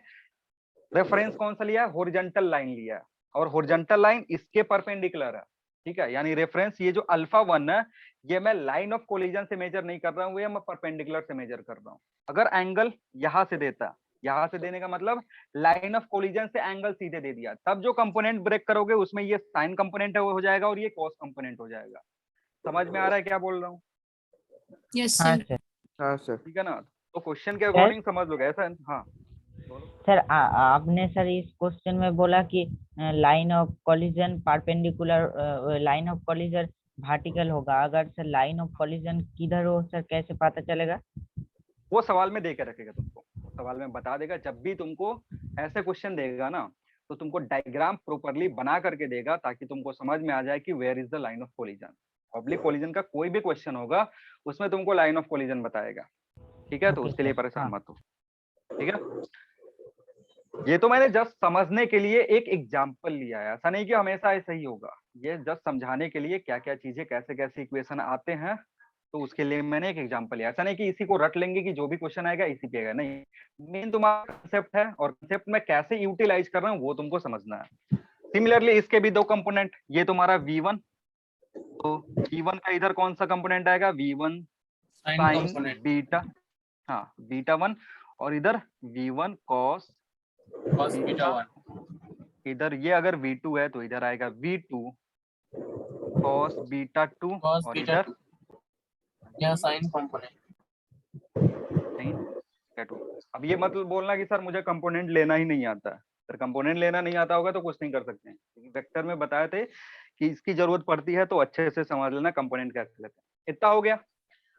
रेफरेंस कौन सा लिया है? हॉरिजॉन्टल लाइन लिया है, और हॉरिजॉन्टल लाइन इसके परपेंडिकुलर है, ठीक है? यानी रेफरेंस ये जो अल्फा 1 है ये मैं लाइन ऑफ कोलिजन से मेजर नहीं कर रहा हूँ, ये मैं परपेंडिकुलर से मेजर कर रहा हूँ। अगर एंगल यहाँ से देता, यहाँ से देने का मतलब लाइन ऑफ कोलिजन से एंगल सीधे दे दिया, तब जो कंपोनेंट ब्रेक करोगे उसमें ये साइन कंपोनेंट हो जाएगा और ये कॉस कंपोनेंट हो जाएगा। समझ में आ रहा है क्या बोल रहा हूँ? Yes, हाँ sir. सर। हाँ सर। ठीक है ना? तो क्वेश्चन के अकॉर्डिंग समझ लोगे ऐसा। हाँ सर आपने सर इस क्वेश्चन में बोला कि line of collision perpendicular, line of collision vertical होगा। अगर सर लाइन ऑफ कॉलिजन किधर हो सर कैसे पता चलेगा? वो सवाल में दे के रखेगा तुमको, वो सवाल में बता देगा। जब भी तुमको ऐसे क्वेश्चन देगा ना तो तुमको डायग्राम प्रॉपरली बना करके देगा ताकि तुमको समझ में आ जाए कि where is the line of collision. Oblique collision का कोई भी क्वेश्चन होगा उसमें तुमको लाइन ऑफ कोलिजन बताएगा, ठीक है? तो Okay, उसके लिए sir. परेशान हाँ. मत हो, ठीक है? ये तो मैंने जस्ट समझने के लिए एक एग्जाम्पल लिया है, ऐसा नहीं कि हमेशा ऐसा ही होगा। ये जस्ट समझाने के लिए क्या क्या चीजें कैसे कैसे इक्वेशन आते हैं तो उसके लिए मैंने एक एग्जांपल लिया। ऐसा नहीं कि इसी को रट लेंगे कि जो भी क्वेश्चन आएगा इसी पे आएगा, नहीं। मेन तुम्हारा कंसेप्ट है और कंसेप्ट में कैसे यूटिलाइज कर रहा हूँ वो तुमको समझना है। सिमिलरली इसके भी दो कंपोनेंट, ये तुम्हारा V1, तो V1 का इधर कौन सा कंपोनेंट आएगा? V1 sin बीटा, हाँ बीटा 1, और इधर V1 cos बीटा 1। इधर ये अगर V2 है तो इधर आएगा V2 cos बीटा 2, और इधर यहाँ साइन कंपोनेंट। अब ये मतलब बोलना कि सर मुझे कंपोनेंट लेना ही नहीं आता। सर कंपोनेंट लेना नहीं आता होगा तो कुछ नहीं कर सकते हैं, क्योंकि वेक्टर में बताए थे कि इसकी जरूरत पड़ती है तो अच्छे से समझ लेना कंपोनेंट कैसे लेते हैं। इतना हो गया।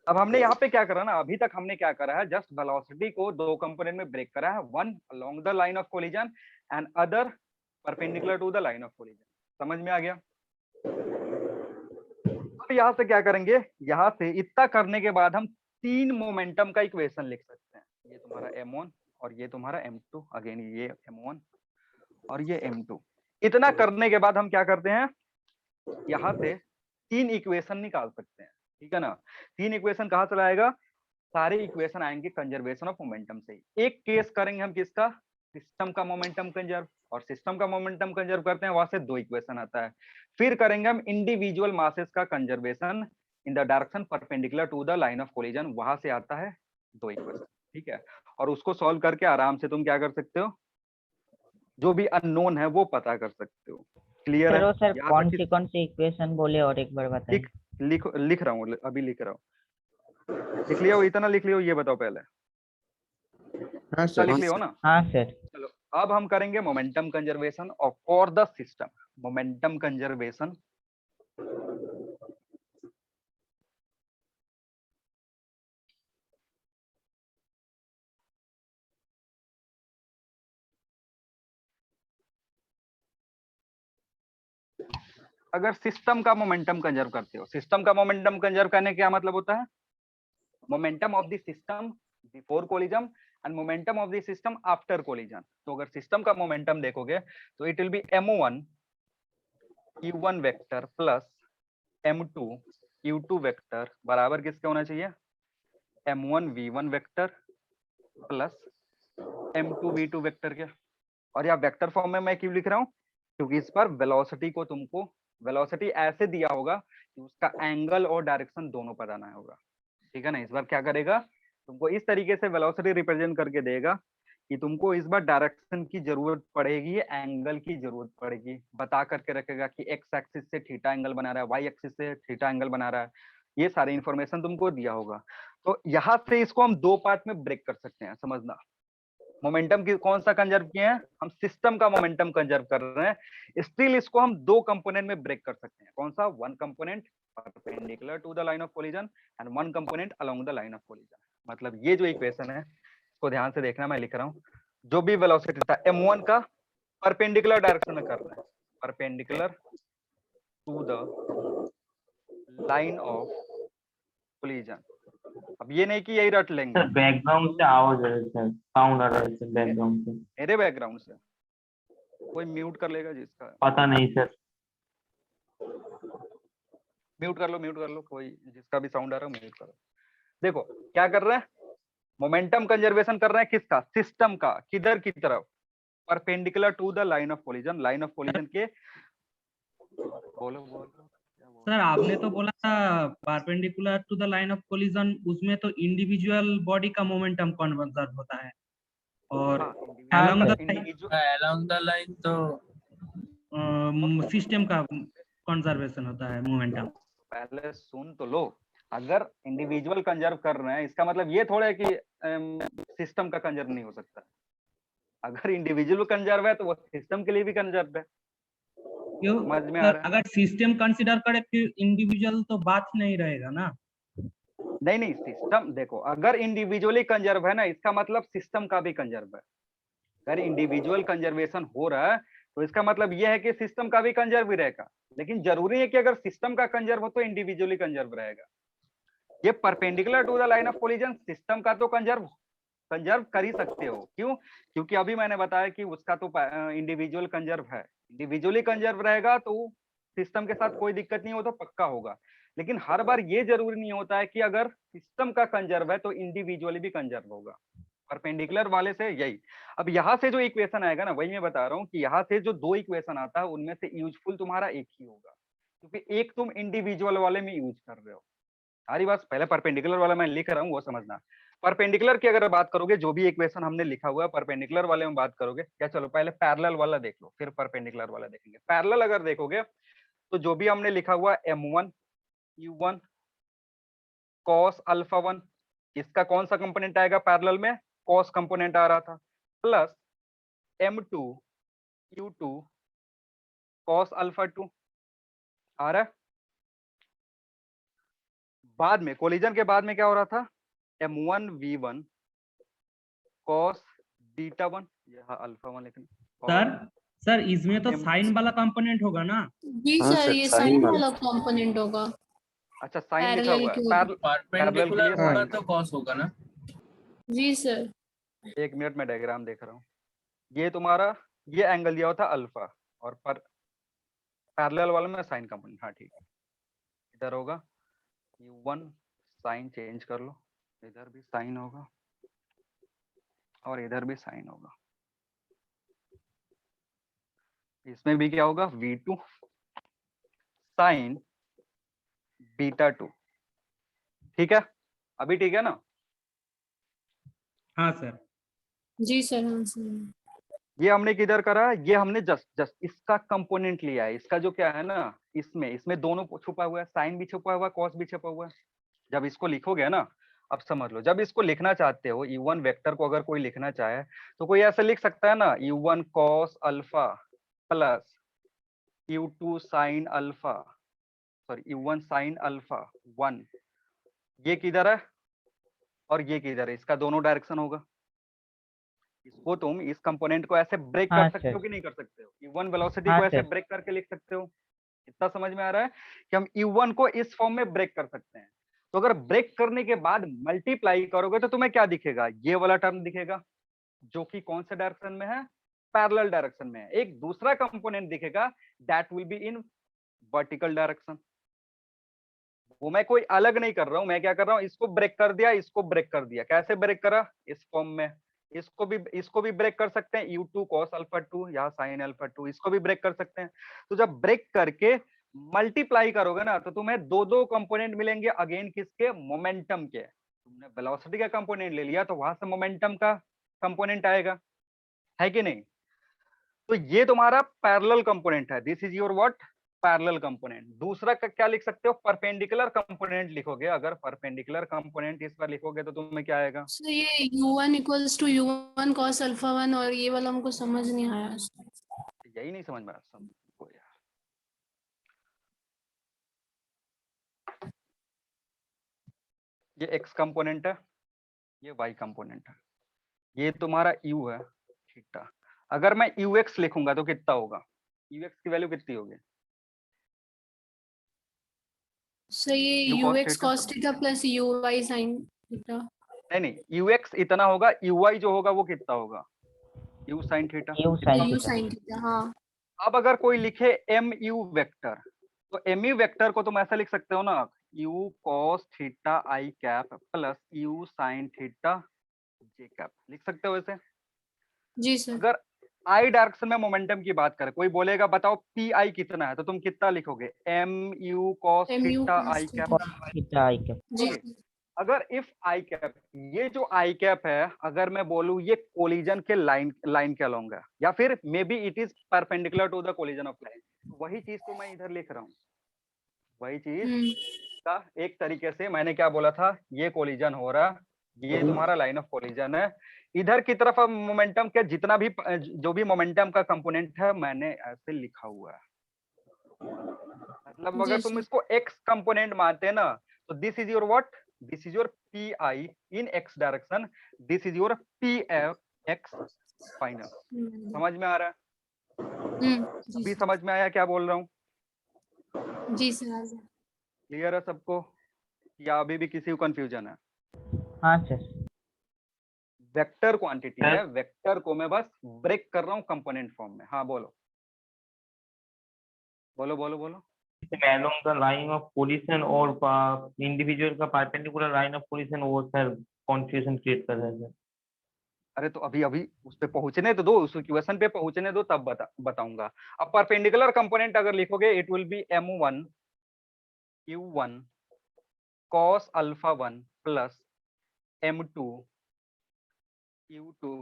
अब हमने यहाँ पे क्या करा ना, अभी तक हमने क्या करा है, जस्ट वेलोसिटी को दो कंपोनेंट में ब्रेक करा है, one along the line of collision and other perpendicular to the line of collision. समझ में आ गया? अब यहाँ से क्या करेंगे, यहाँ से इतना करने के बाद हम तीन मोमेंटम का इक्वेशन लिख सकते हैं। ये तुम्हारा m1 और ये तुम्हारा m2, अगेन ये m1 और ये m2। इतना करने के बाद हम क्या करते हैं, यहाँ से तीन इक्वेशन निकाल सकते हैं, ठीक है ना? तीन इक्वेशन कहाँ से लाएगा? सारे इक्वेशन आएंगे कंजर्वेशन ऑफ मोमेंटम से ही। एक केस करेंगे हम किसका? सिस्टम का मोमेंटम कंजर्व, और सिस्टम का मोमेंटम कंजर्व करते हैं, वहां से दो इक्वेशन आता है। फिर करेंगे हम इंडिविजुअल मासेस का conservation in the direction perpendicular to the line of collision, वहां से आता है दो इक्वेशन, ठीक है? और उसको सॉल्व करके आराम से तुम क्या कर सकते हो, जो भी अननोन है वो पता कर सकते हो। क्लियर है? सर कौन सी इक्वेशन बोले और एक बार बताइए। लिख रहा हूँ, अभी लिख रहा हूँ। लिख लिया हो? इतना लिख लिया हो ये बताओ पहले। हाँ सर। लिख लिया हो ना? हाँ सर। चलो अब हम करेंगे momentum conservation of for the system. Momentum conservation अगर सिस्टम का मोमेंटम कंजर्व करते हो, सिस्टम का मोमेंटम कंजर्व करने का क्या मतलब होता है? Momentum of the system before collision and momentum of the system after collision. तो अगर सिस्टम का मोमेंटम देखोगे तो it will B m1 u1 vector plus m2 u2 vector बराबर किसके होना चाहिए, m1 v1 vector plus m2 v2 vector के। और यहाँ वेक्टर फॉर्म में मैं क्यों लिख रहा हूँ, क्योंकि इस पर वेलोसिटी को तुमको वेलोसिटी ऐसे दिया होगा कि उसका एंगल और डायरेक्शन दोनों बताना होगा, ठीक है ना। इस बार क्या करेगा, तुमको इस तरीके से वेलोसिटी रिप्रेजेंट करके देगा कि तुमको इस बार डायरेक्शन की जरूरत पड़ेगी, एंगल की जरूरत पड़ेगी, बता करके रखेगा कि एक्स एक्सिस से थीटा एंगल बना रहा है, वाई एक्सिस से थीटा एंगल बना रहा है, ये सारी इंफॉर्मेशन तुमको दिया होगा। तो यहाँ से इसको हम दो पार्ट में ब्रेक कर सकते हैं, समझना। मोमेंटम की कौन सा कंजर्व किए हैं हम, सिस्टम का मोमेंटम कंजर्व कर रहे हैं, स्टिल इसको हम दो कंपोनेंट में ब्रेक कर सकते हैं। कौन सा, one component perpendicular to the line of collision and one component along the line of collision. मतलब ये जो इक्वेशन है इसको ध्यान से देखना, मैं लिख रहा हूँ, जो भी वेलोसिटी था m1 का परपेंडिकुलर डायरेक्शन में कर रहे हैं, perpendicular to the line of collision. अब ये नहीं कि यही रट लेंगे, सर बैकग्राउंड से आवाज आ रहा है सर, साउंड आ रहा है सर बैकग्राउंड से। मेरे बैकग्राउंड से कोई म्यूट कर लेगा जिसका, पता नहीं सर। म्यूट कर लो, कोई जिसका भी साउंड आ रहा है म्यूट करो। देखो क्या कर रहे हैं, मोमेंटम कंजर्वेशन कर रहे हैं किसका, सिस्टम का, किधर की तरफ, perpendicular to the line of collision, line of collision के। बोलो सर आपने तो बोला था perpendicular to the line of collision, उसमें तो इंडिविजुअल बॉडी का मोमेंटम कंजर्व होता है, और along the along the line तो सिस्टम का कंजर्वेशन होता है मोमेंटम। पहले सुन तो लो, अगर इंडिविजुअल कंजर्व कर रहे हैं इसका मतलब ये थोड़ा है कि सिस्टम का कंजर्व नहीं हो सकता। अगर इंडिविजुअल कंजर्व है तो वो सिस्टम के लिए भी कंजर्व है, क्यों समझ में आ सर, रहा है? अगर सिस्टम कंसीडर करे फिर इंडिविजुअल तो बात नहीं रहेगा ना। नहीं सिस्टम देखो, अगर इंडिविजुअली कंजर्व है ना, इसका मतलब सिस्टम का भी कंजर्व है। अगर इंडिविजुअल कंजर्वेशन हो रहा है तो इसका मतलब यह है कि सिस्टम का भी कंजर्व ही रहेगा, लेकिन जरूरी है कि अगर सिस्टम का कंजर्व हो तो इंडिविजुअली कंजर्व रहेगा। ये perpendicular to the line of collision system का तो कंजर्व कर ही सकते हो, क्यों, क्योंकि अभी मैंने बताया कि उसका तो इंडिविजुअल कंजर्व है, इंडिविजुअली कंजर्व रहेगा तो सिस्टम के साथ कोई दिक्कत नहीं हो तो पक्का होगा। लेकिन हर बार ये जरूरी नहीं होता है कि अगर सिस्टम का कंजर्व है तो इंडिविजुअली भी कंजर्व होगा, परपेंडिकुलर वाले से यही। अब यहाँ से जो इक्वेशन आएगा ना, वही मैं बता रहा हूँ कि यहाँ से जो दो इक्वेशन आता है उनमें से यूजफुल तुम्हारा एक ही होगा, क्योंकि एक तुम इंडिविजुअल वाले में यूज कर रहे हो। सारी बात पहले परपेंडिकुलर वाला मैं लिख रहा हूँ वो समझना। परपेंडिकुलर की अगर बात करोगे, जो भी इक्वेशन हमने लिखा हुआ है परपेंडिकुलर वाले में बात करोगे क्या, चलो पहले पैरेलल वाला देख लो फिर परपेंडिकुलर वाला देखेंगे। पैरेलल अगर देखोगे तो जो भी हमने लिखा हुआ m1 u1 cos अल्फा 1, इसका कौन सा कंपोनेंट आएगा पैरेलल में, cos कंपोनेंट आ रहा था, plus m2 u2 cos alpha 2 आ रहा है। बाद में कोलिजन के बाद में क्या हो रहा था, m1 v1 cos बीटा 1, यह अल्फा 1 लिखना। सर इसमें तो साइन वाला कंपोनेंट होगा ना। जी सर, ये साइन वाला कंपोनेंट होगा। अच्छा साइन लिखा हुआ है, परपेंडिकुलर होगा तो cos होगा ना। जी सर। एक मिनट में डायग्राम देख रहा हूँ। ये तुम्हारा ये एंगल दिया हुआ था अल्फा, और पर पैरेलल वाले में साइन कंपोनेंट, हाँ ठीक है। इधर होगा u1 साइन चेंज कर लो, इधर भी साइन होगा और इधर भी साइन होगा। इसमें भी क्या होगा, v2 साइन बीटा 2, ठीक है, अभी ठीक है ना। हाँ सर। जी सर, हाँ सर। ये हमने किधर करा, ये हमने जस्ट इसका कंपोनेंट लिया है, इसका जो क्या है ना, इसमें दोनों छुपा हुआ है, साइन भी छुपा हुआ है, कॉस भी छुपा हुआ है। जब इसको लिखोगे ना, अब समझ लो, जब इसको लिखना चाहते हो u1 वेक्टर को अगर कोई लिखना चाहे तो कोई ऐसे लिख सकता है ना, u1 cos alpha plus u2 sine alpha, sorry u1 sine alpha 1, ये किधर है और ये किधर है, इसका दोनों डायरेक्शन होगा। इसको तुम इस कंपोनेंट को ऐसे ब्रेक कर सकते हो कि नहीं कर सकते हो, u1 वेलोसिटी को ऐसे ब्रेक करके लिख सकते हो। इतना समझ में आ रहा है कि हम u1 को इस फॉर्म में ब्रेक कर सकते हैं। तो अगर ब्रेक करने के बाद मल्टीप्लाई करोगे तो तुम्हें क्या दिखेगा, ये वाला टर्म दिखेगा जो कि कौन से डायरेक्शन में है, पैरेलल डायरेक्शन में है। एक दूसरा कंपोनेंट दिखेगा that will be in vertical direction. वो मैं कोई अलग नहीं कर रहा हूं, मैं क्या कर रहा हूं, इसको ब्रेक कर दिया, इसको ब्रेक कर दिया। कैसे ब्रेक करा, इस फॉर्म में। इसको भी ब्रेक कर सकते हैं, u2 cos अल्फा 2 या sin अल्फा 2, इसको भी ब्रेक कर सकते हैं। तो जब ब्रेक करके मल्टीप्लाई करोगे ना तो तुम्हें दो दो कंपोनेंट मिलेंगे, अगेन किसके, मोमेंटम के। तुमने वेलोसिटी का कंपोनेंट ले लिया तो वहां से मोमेंटम का कंपोनेंट आएगा, है कि नहीं। तो ये तुम्हारा पैरेलल कंपोनेंट है, this is your what, parallel component. दूसरा का क्या लिख सकते हो, परपेंडिकुलर कंपोनेंट लिखोगे। अगर परपेंडिकुलर कंपोनेंट इस पर लिखोगे तो तुम्हें क्या आएगा, सर ये u1 equals to u1 cos alpha 1 और ये वाला हमको समझ नहीं आया sir। यही नहीं समझ में आया सबको यार। ये x कंपोनेंट है, ये y कंपोनेंट है, ये तुम्हारा u है, थीटा। अगर मैं ux लिखूंगा तो कितना होगा, ux की वैल्यू कितनी होगी, सर ये u cos ux theta. cos theta plus uy sin theta. नहीं ux इतना होगा, uy जो होगा वो कितना होगा, u sin थीटा। u कितना sin u theta. sin theta हाँ। अब अगर कोई लिखे mu वेक्टर, तो mu वेक्टर को तुम ऐसा लिख सकते हो ना, u cos theta i cap plus u sin theta j cap, लिख सकते हो ऐसे। जी सर। अगर i डायरेक्शन में मोमेंटम की बात करें, कोई बोलेगा बताओ pi कितना है, तो तुम कितना लिखोगे, mu cos mu theta cos i cap. cos theta i cap. जी Okay. अगर इफ आई कैप, ये जो आई कैप है, अगर मैं बोलूं ये कोलिजन के लाइन के अलोंग है, या फिर maybe it is perpendicular to the collision of line, वही चीज तो मैं इधर लिख रहा हूँ। वही चीज का एक तरीके से मैंने क्या बोला था, ये कोलिजन हो रहा, ये तुम्हारा लाइन ऑफ कोलिजन है। इधर की तरफ अब मोमेंटम के जितना भी जो भी मोमेंटम का कंपोनेंट है मैंने ऐसे लिखा हुआ है। मतलब अगर तुम इसको x कंपोनेंट मानते हैं ना, तो this is your what, this is your pi in x direction, this is your px final. समझ में आ रहा है, अभी समझ में आया क्या बोल रहा हूँ, जी सर। क्लियर है सबको, या अभी भी किसी को कंफ्यूजन है। हाँ सर। वेक्टर क्वांटिटी है, वेक्टर को मैं बस ब्रेक कर रहा हूँ कंपोनेंट फॉर्म में। हाँ बोलो बोलो बोलो बोलो। along the line of collision और इंडिविजुअल का परपेंडिकुलर लाइन ऑफ कोलिशन, वो सर कंफ्यूजन क्रिएट कर रहा है सर। अरे तो अभी अभी उस पे पहुंचने तो दो, उस इक्वेशन पे पहुंचने दो, तब बताऊंगा। अब परपेंडिकुलर कंपोनेंट अगर लिखोगे, it will B m1 q1 cos alpha 1 plus m2 q2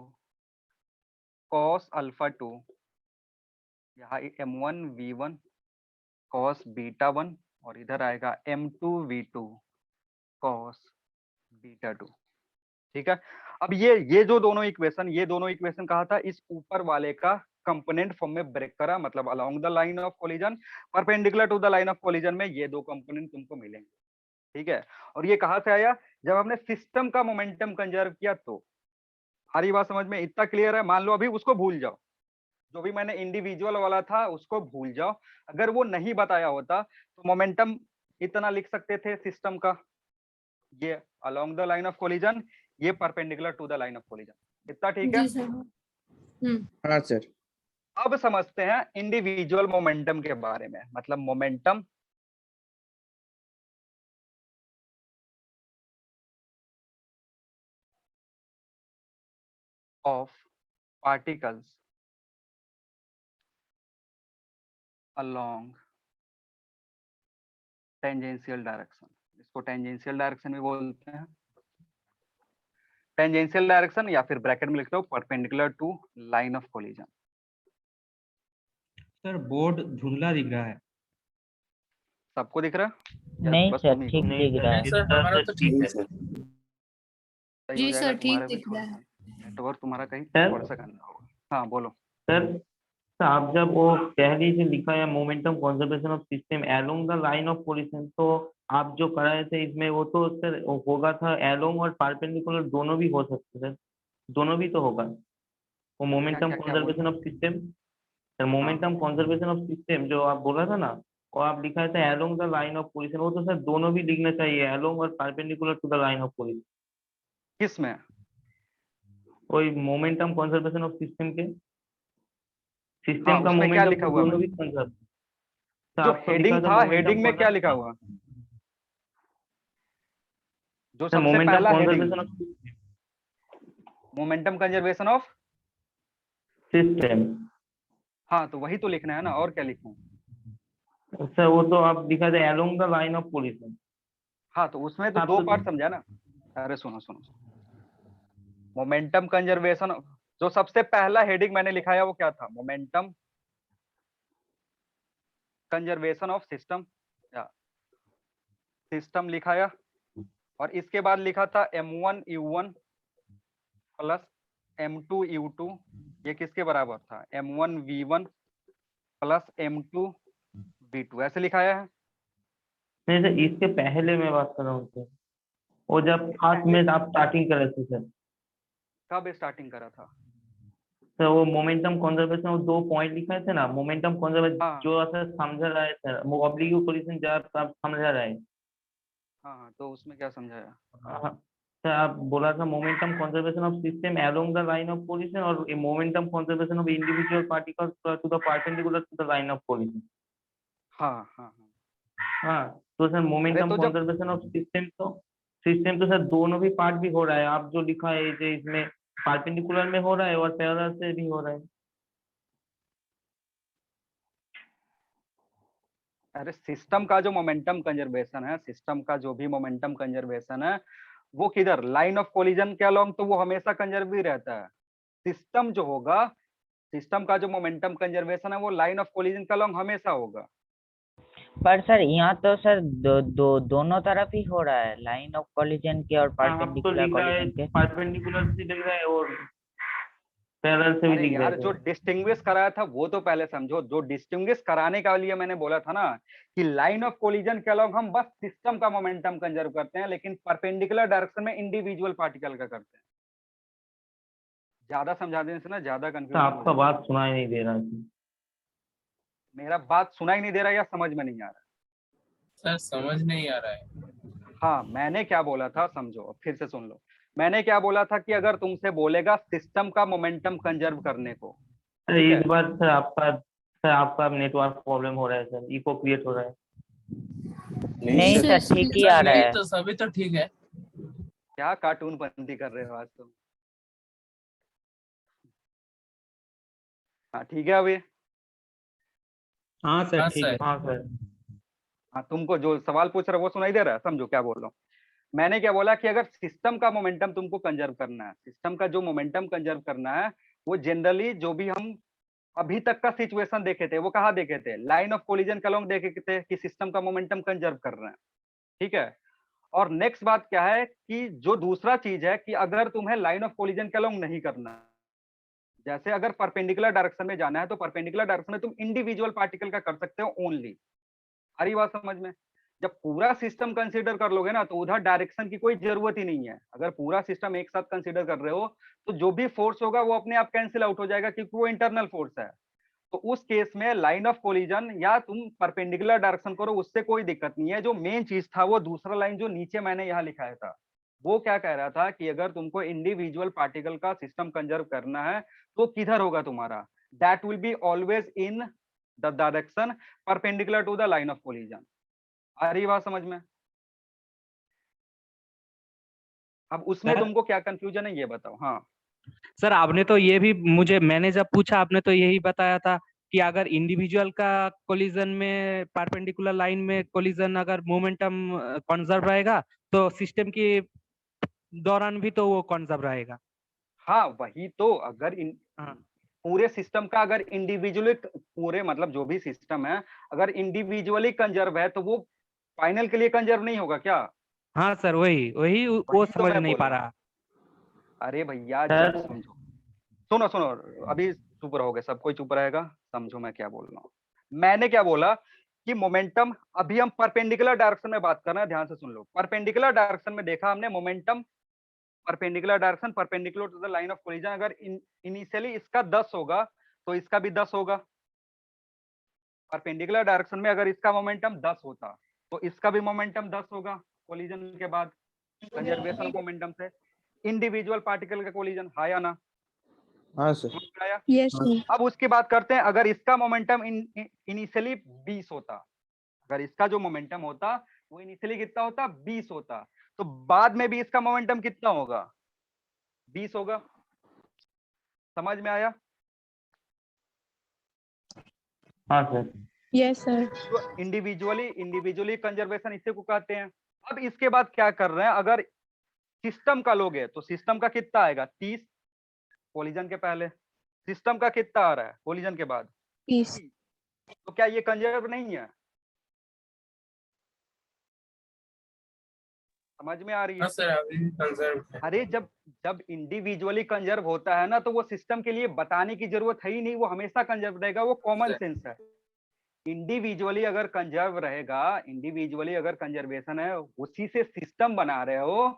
cos alpha 2, यहाँ m1 v1 cos बीटा 1, और इधर आएगा m2 v2 cos बीटा 2। ठीक है, अब ये जो दोनों इक्वेशन कहा था, इस ऊपर वाले का कंपोनेंट फॉर्म में ब्रेक करा, मतलब along the line of collision, perpendicular to the line of collision में ये दो कंपोनेंट तुमको मिलेंगे। ठीक है, और ये कहाँ से आया, जब हमने सिस्टम का मोमेंटम कंजर्व किया। तो हमारी बात समझ में इतना क्लियर है। मान लो अभी उसको भूल जाओ, जो भी मैंने इंडिविजुअल वाला था उसको भूल जाओ। अगर वो नहीं बताया होता तो मोमेंटम इतना लिख सकते थे सिस्टम का, ये along the line of collision, ये perpendicular to the line of collision. इतना ठीक है। हाँ सर। अब समझते हैं इंडिविजुअल मोमेंटम के बारे में, मतलब momentum of particles along tangential direction. इसको टेंजेंशियल डायरेक्शन भी बोलते हैं, टेंजेंशियल डायरेक्शन, या फिर ब्रैकेट में लिखते हो perpendicular to line of collision. Sir board धुंधला दिख रहा है। सबको दिख रहा है? नहीं बस सर, तुम्ही ठीक को? दिख रहा है। नहीं सर, हमारा तो ठीक है। सही हो जी जाएगा सर, ठीक तुम्हारा भी, दिख रहा है। नेटवर्क तुम्हारा कहीं सर? थोड़ा सा करना होगा। हाँ बोलो। सर आप जब वो पहले से लिखा है momentum conservation of system along the line of collision, तो आप जो कराए थे इसमें वो तो सर होगा था अलोंग और परपेंडिकुलर दोनों भी हो सकते सर, दोनों भी तो होगा वो मोमेंटम क्या conservation of system. Sir momentum conservation of system जो आप बोला था ना, और आप लिखा था along the line of collision, वो तो सर दोनों भी लिखना चाहिए, एलोंग और perpendicular to the line of collision. किस में? कोई मोमेंटम कंजर्वेशन ऑफ सिस्टम के, सिस्टम हाँ, का उसमें क्या मोमेंटम लिखा तो हुआ? दोनों भी कंजर्व। तो जो आपको लिखा हेडिंग था था, मोमेंटम हेडिंग में क्या लिखा हुआ? जो सर सबसे मोमेंटम पहला heading, conservation of momentum conservation of, system. हाँ तो वही तो लिखना है ना, और क्या लिखूं? सर वो तो आप लिखा था along the line of collision. हाँ तो उसमें तो आप दो तो पार्ट समझा ना। अरे सुनो सुनो, मोमेंटम कंजर्वेशन, जो सबसे पहला हेडिंग मैंने लिखा है वो क्या था? मोमेंटम कंजर्वेशन ऑफ सिस्टम, या सिस्टम लिखाया, और इसके बाद लिखा था M1U1 प्लस M2U2, ये किसके बराबर था? M1V1 प्लस M2V2, ऐसे लिखाया है। नहीं सर, इसके पहले मैं बात कर रहा हूँ सर, वो जब फर्स्ट पहले में आप स्टार्टिंग कर रहे थे सर। कब स्टार्टिंग करा था? सर वो मोमेंटम कंजर्वेशन, वो 2 पॉइंट लिखे थे ना, मोमेंटम कंजर्वेशन हाँ जो सर समझा रहा है सर, वो ऑब्लिक कोलिजन जब आप समझा रहे हैं। हाँ हाँ, तो उसमें क्या समझाया? हाँ, सर आप बोला था momentum conservation of system along the line of collision और momentum conservation of individual particles to the perpendicular to the line of collision. हाँ हाँ हाँ। हाँ, तो सर अरे मोमेंटम तो जब, कंजर्वेशन ऑफ सिस्टम तो सर दोनों भी पार्ट भी हो रहा है, आप जो लिखा है जो इसमें परपेंडिकुलर में हो रहा है और पैरेलल से भी हो रहा है। अरे सिस्टम का जो मोमेंटम कंजर्वेशन है, सिस्टम का जो भी मोमेंटम कंजर्वेशन है, वो किधर? लाइन ऑफ कोलिजन के अलोंग तो वो हमेशा कंजर्व ही रहता है। सिस्टम जो होगा, सिस्टम का जो मोमेंटम कंजर्वेशन है वो लाइन ऑफ कोलिजन के अलोंग हमेशा होगा। पर सर यहाँ तो सर दोनों तरफ ही हो रहा है, लाइन ऑफ कॉलिजन के और आप तो परपेंडिकुलर लिख रहा है कॉलिजन के। परपेंडिकुलर से लिख रहा है और पैरेलल से भी अरे लिख रहा यार, जो है। डिस्टिंग्विश कराया था वो तो पहले समझो। जो डिस्टिंग्विश कराने के लिए मैंने बोला था ना कि लाइन ऑफ कोलिजन के अलोंग हम बस सिस्टम का मोमेंटम कंजर्व करते हैं, लेकिन परपेंडिकुलर डायरेक्शन में इंडिविजुअल पार्टिकल का करते हैं। ज्यादा समझा देने से ना ज्यादा तो कंफ्यूजन हो आपका जाएगा। बात सुनाई नहीं दे रहा है। मेरा बात सुनाई नहीं दे रहा या समझ में नहीं आ रहा? सर समझ नहीं आ रहा है। हाँ, मैंने क्या बोला था समझो, फिर से सुन लो। मैंने क्या बोला था कि अगर तुमसे बोलेगा सिस्टम का मोमेंटम कंजर्व करने को, सर ठीक है? इस बार सर आपका नेटवर्क प्रॉब्लम हो रहा है सर, इको क्रिएट हो रहा है। नहीं सर, ठीक ही आ रहा है। तो सभी तो ठीक है। क्या कार्टून बंदी कर रहे हो आज तुम? हाँ ठीक है अभी। हाँ सर हाँ ठीक है। सर। हाँ सर। हाँ, तुमको जो सवाल पूछ रहे हो वो सुनाई दे रहा है? समझो क्या बोल रहा हूँ। मैंने क्या बोला कि अगर सिस्टम का मोमेंटम तुमको कंजर्व करना है, सिस्टम का जो मोमेंटम कंजर्व करना है, वो जनरली जो भी हम अभी तक का सिचुएशन देखे थे वो कहाँ देखे थे? लाइन ऑफ कोलिजन के अलोंग देखे थे कि सिस्टम का मोमेंटम कंजर्व कर रहे हैं, ठीक है? और नेक्स्ट बात क्या है कि जो दूसरा चीज है कि अगर तुम्हें लाइन ऑफ कोलिजन के अलोंग नहीं करना, जैसे अगर परपेंडिकुलर डायरेक्शन में जाना है तो परपेंडिकुलर डायरेक्शन में तुम इंडिविजुअल पार्टिकल का कर सकते हो ओनली। आ रही बात समझ में? जब पूरा सिस्टम कंसीडर कर लोगे ना तो उधर डायरेक्शन की कोई जरूरत ही नहीं है। अगर पूरा सिस्टम एक साथ कंसीडर कर रहे हो तो जो भी फोर्स होगा वो अपने आप कैंसिल आउट हो जाएगा, क्योंकि वो इंटरनल फोर्स है। तो उस केस में लाइन ऑफ कोलिजन या तुम परपेंडिकुलर डायरेक्शन करो, उससे कोई दिक्कत नहीं है। जो मेन चीज था वो दूसरा लाइन जो नीचे मैंने यहाँ लिखाया था, वो क्या कह रहा था कि अगर तुमको इंडिविजुअल पार्टिकल का सिस्टम कंजर्व करना है तो किधर होगा तुम्हारा? That will be always in the direction perpendicular to the line of collision. आ रही बात समझ में? अब उसमें सर तुमको क्या कंफ्यूजन है ये बताओ। हाँ सर आपने तो ये भी मुझे, मैंने जब पूछा आपने तो यही बताया था कि अगर इंडिविजुअल का कोलिजन में परपेंडिकुलर लाइन में कोलिजन अगर मोमेंटम कंजर्व रहेगा तो सिस्टम के दौरान भी तो वो कंजर्व रहेगा। हाँ, वही तो। अगर हाँ पूरे सिस्टम का अगर इंडिविजुअली, पूरे मतलब जो भी सिस्टम है अगर इंडिविजुअली कंजर्व है तो वो फाइनल के लिए कंजर्व नहीं होगा क्या? हाँ सर, वही वही वो वही तो समझ मैं नहीं बोल पा रहा हूँ। रहा। अरे भैया जब सर समझो, सुनो सुनो, अभी चुप रहोगे, सब कोई चुप रहेगा, समझो मैं क्या बोल रहा हूँ। मैंने क्या बोला कि मोमेंटम, अभी हम परपेंडिकुलर डायरेक्शन में बात कर रहे हैं, ध्यान से सुन लो। परपेंडिकुलर डायरेक्शन में देखा हमने momentum, perpendicular direction perpendicular to the line of collision, अगर इनिशियली इसका 10 होगा तो इसका भी 10 होगा। परपेंडिकुलर डायरेक्शन में अगर इसका मोमेंटम 10 होता तो इसका भी मोमेंटम 10 होगा कोलिजन के बाद, कंजर्वेशन ऑफ मोमेंटम से। इंडिविजुअल पार्टिकल का कोलिजन, हाँ या ना? हाँ सर। समझ में आया? Yes sir. अब उसकी बात करते हैं, अगर इसका मोमेंटम इनिशियली 20 होता, अगर इसका जो मोमेंटम होता वो इनिशियली कितना होता, 20 होता, तो बाद में भी इसका मोमेंटम कितना होगा, 20 होगा। समझ में आया? हाँ सर। Yes sir. तो इंडिविजुअली कंजर्वेशन इसे को कहते हैं। अब इसके बाद क्या कर रहे हैं, अगर सिस्टम का लोगे तो सिस्टम का कितना आएगा, 30 कोलिजन के पहले, सिस्टम का कितना आ रहा है कोलिजन के बाद, 30। तो क्या ये कंजर्व नहीं है? समझ में आ रही है? हाँ सर, अभी कंजर्व है। अरे जब जब इंडिविजुअली कंजर्व होता है ना, तो वो सिस्टम के लिए बताने की जरूरत है ही नहीं, वो हमेशा कंजर्व रहेगा, वो कॉमन सेंस है। इंडिविजुअली अगर कंजर्व रहेगा, इंडिविजुअली अगर कंजर्वेशन है, उसी से सिस्टम बना रहे हो,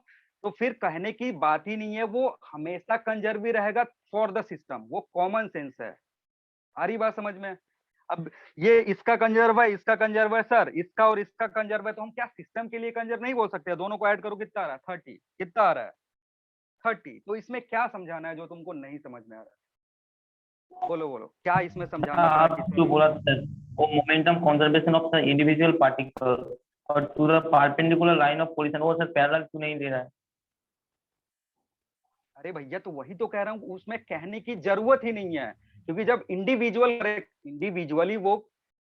तो फिर कहने की बात ही नहीं है, वो हमेशा कंजर्व ही रहेगा फॉर द सिस्टम, वो कॉमन सेंस है। आ रही बात समझ में? अब ये इसका कंजर्व है, इसका कंजर्व है सर, इसका और इसका कंजर्व है, तो हम क्या सिस्टम के लिए कंजर्व नहीं बोल सकते? दोनों को ऐड करो कितना आ रहा है, 30। कितना आ रहा है, 30। तो इसमें क्या समझाना है जो तुमको नहीं समझ में आ रहा है? बोलो बोलो, क्या इसमें समझाना था? आप जो बोला सर, वो momentum conservation of the individual particle और to the perpendicular line of collision, वो सर पैरेलल क्यों नहीं दे रहा है? अरे भैया, तो वही तो कह रहा हूँ, उसमें कहने की जरूरत ही नहीं है, क्योंकि जब इंडिविजुअली वो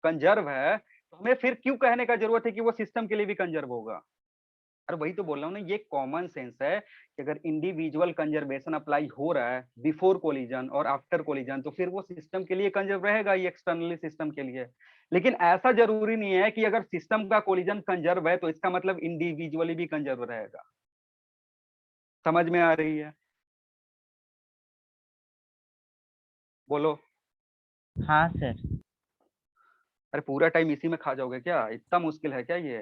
कंजर्व है, तो हमें फिर क्यों कहने का जरूरत है कि वो सिस्टम के लिए भी कंजर्व होगा? अरे वही तो बोल रहा हूँ ना, ये कॉमन सेंस है कि अगर इंडिविजुअल कंजर्वेशन अप्लाई हो रहा है बिफोर कोलिजन और आफ्टर कोलिजन, तो फिर वो सिस्टम के लिए कंजर्व रहेगा ही, एक्सटर्नली सिस्टम के लिए। लेकिन ऐसा जरूरी नहीं है कि अगर सिस्टम का कोलिजन कंजर्व है तो इसका मतलब इंडिविजुअली भी कंजर्व रहेगा। समझ में आ रही है? बोलो। हाँ सर। अरे पूरा टाइम इसी में खा जाओगे क्या? इतना मुश्किल है क्या ये?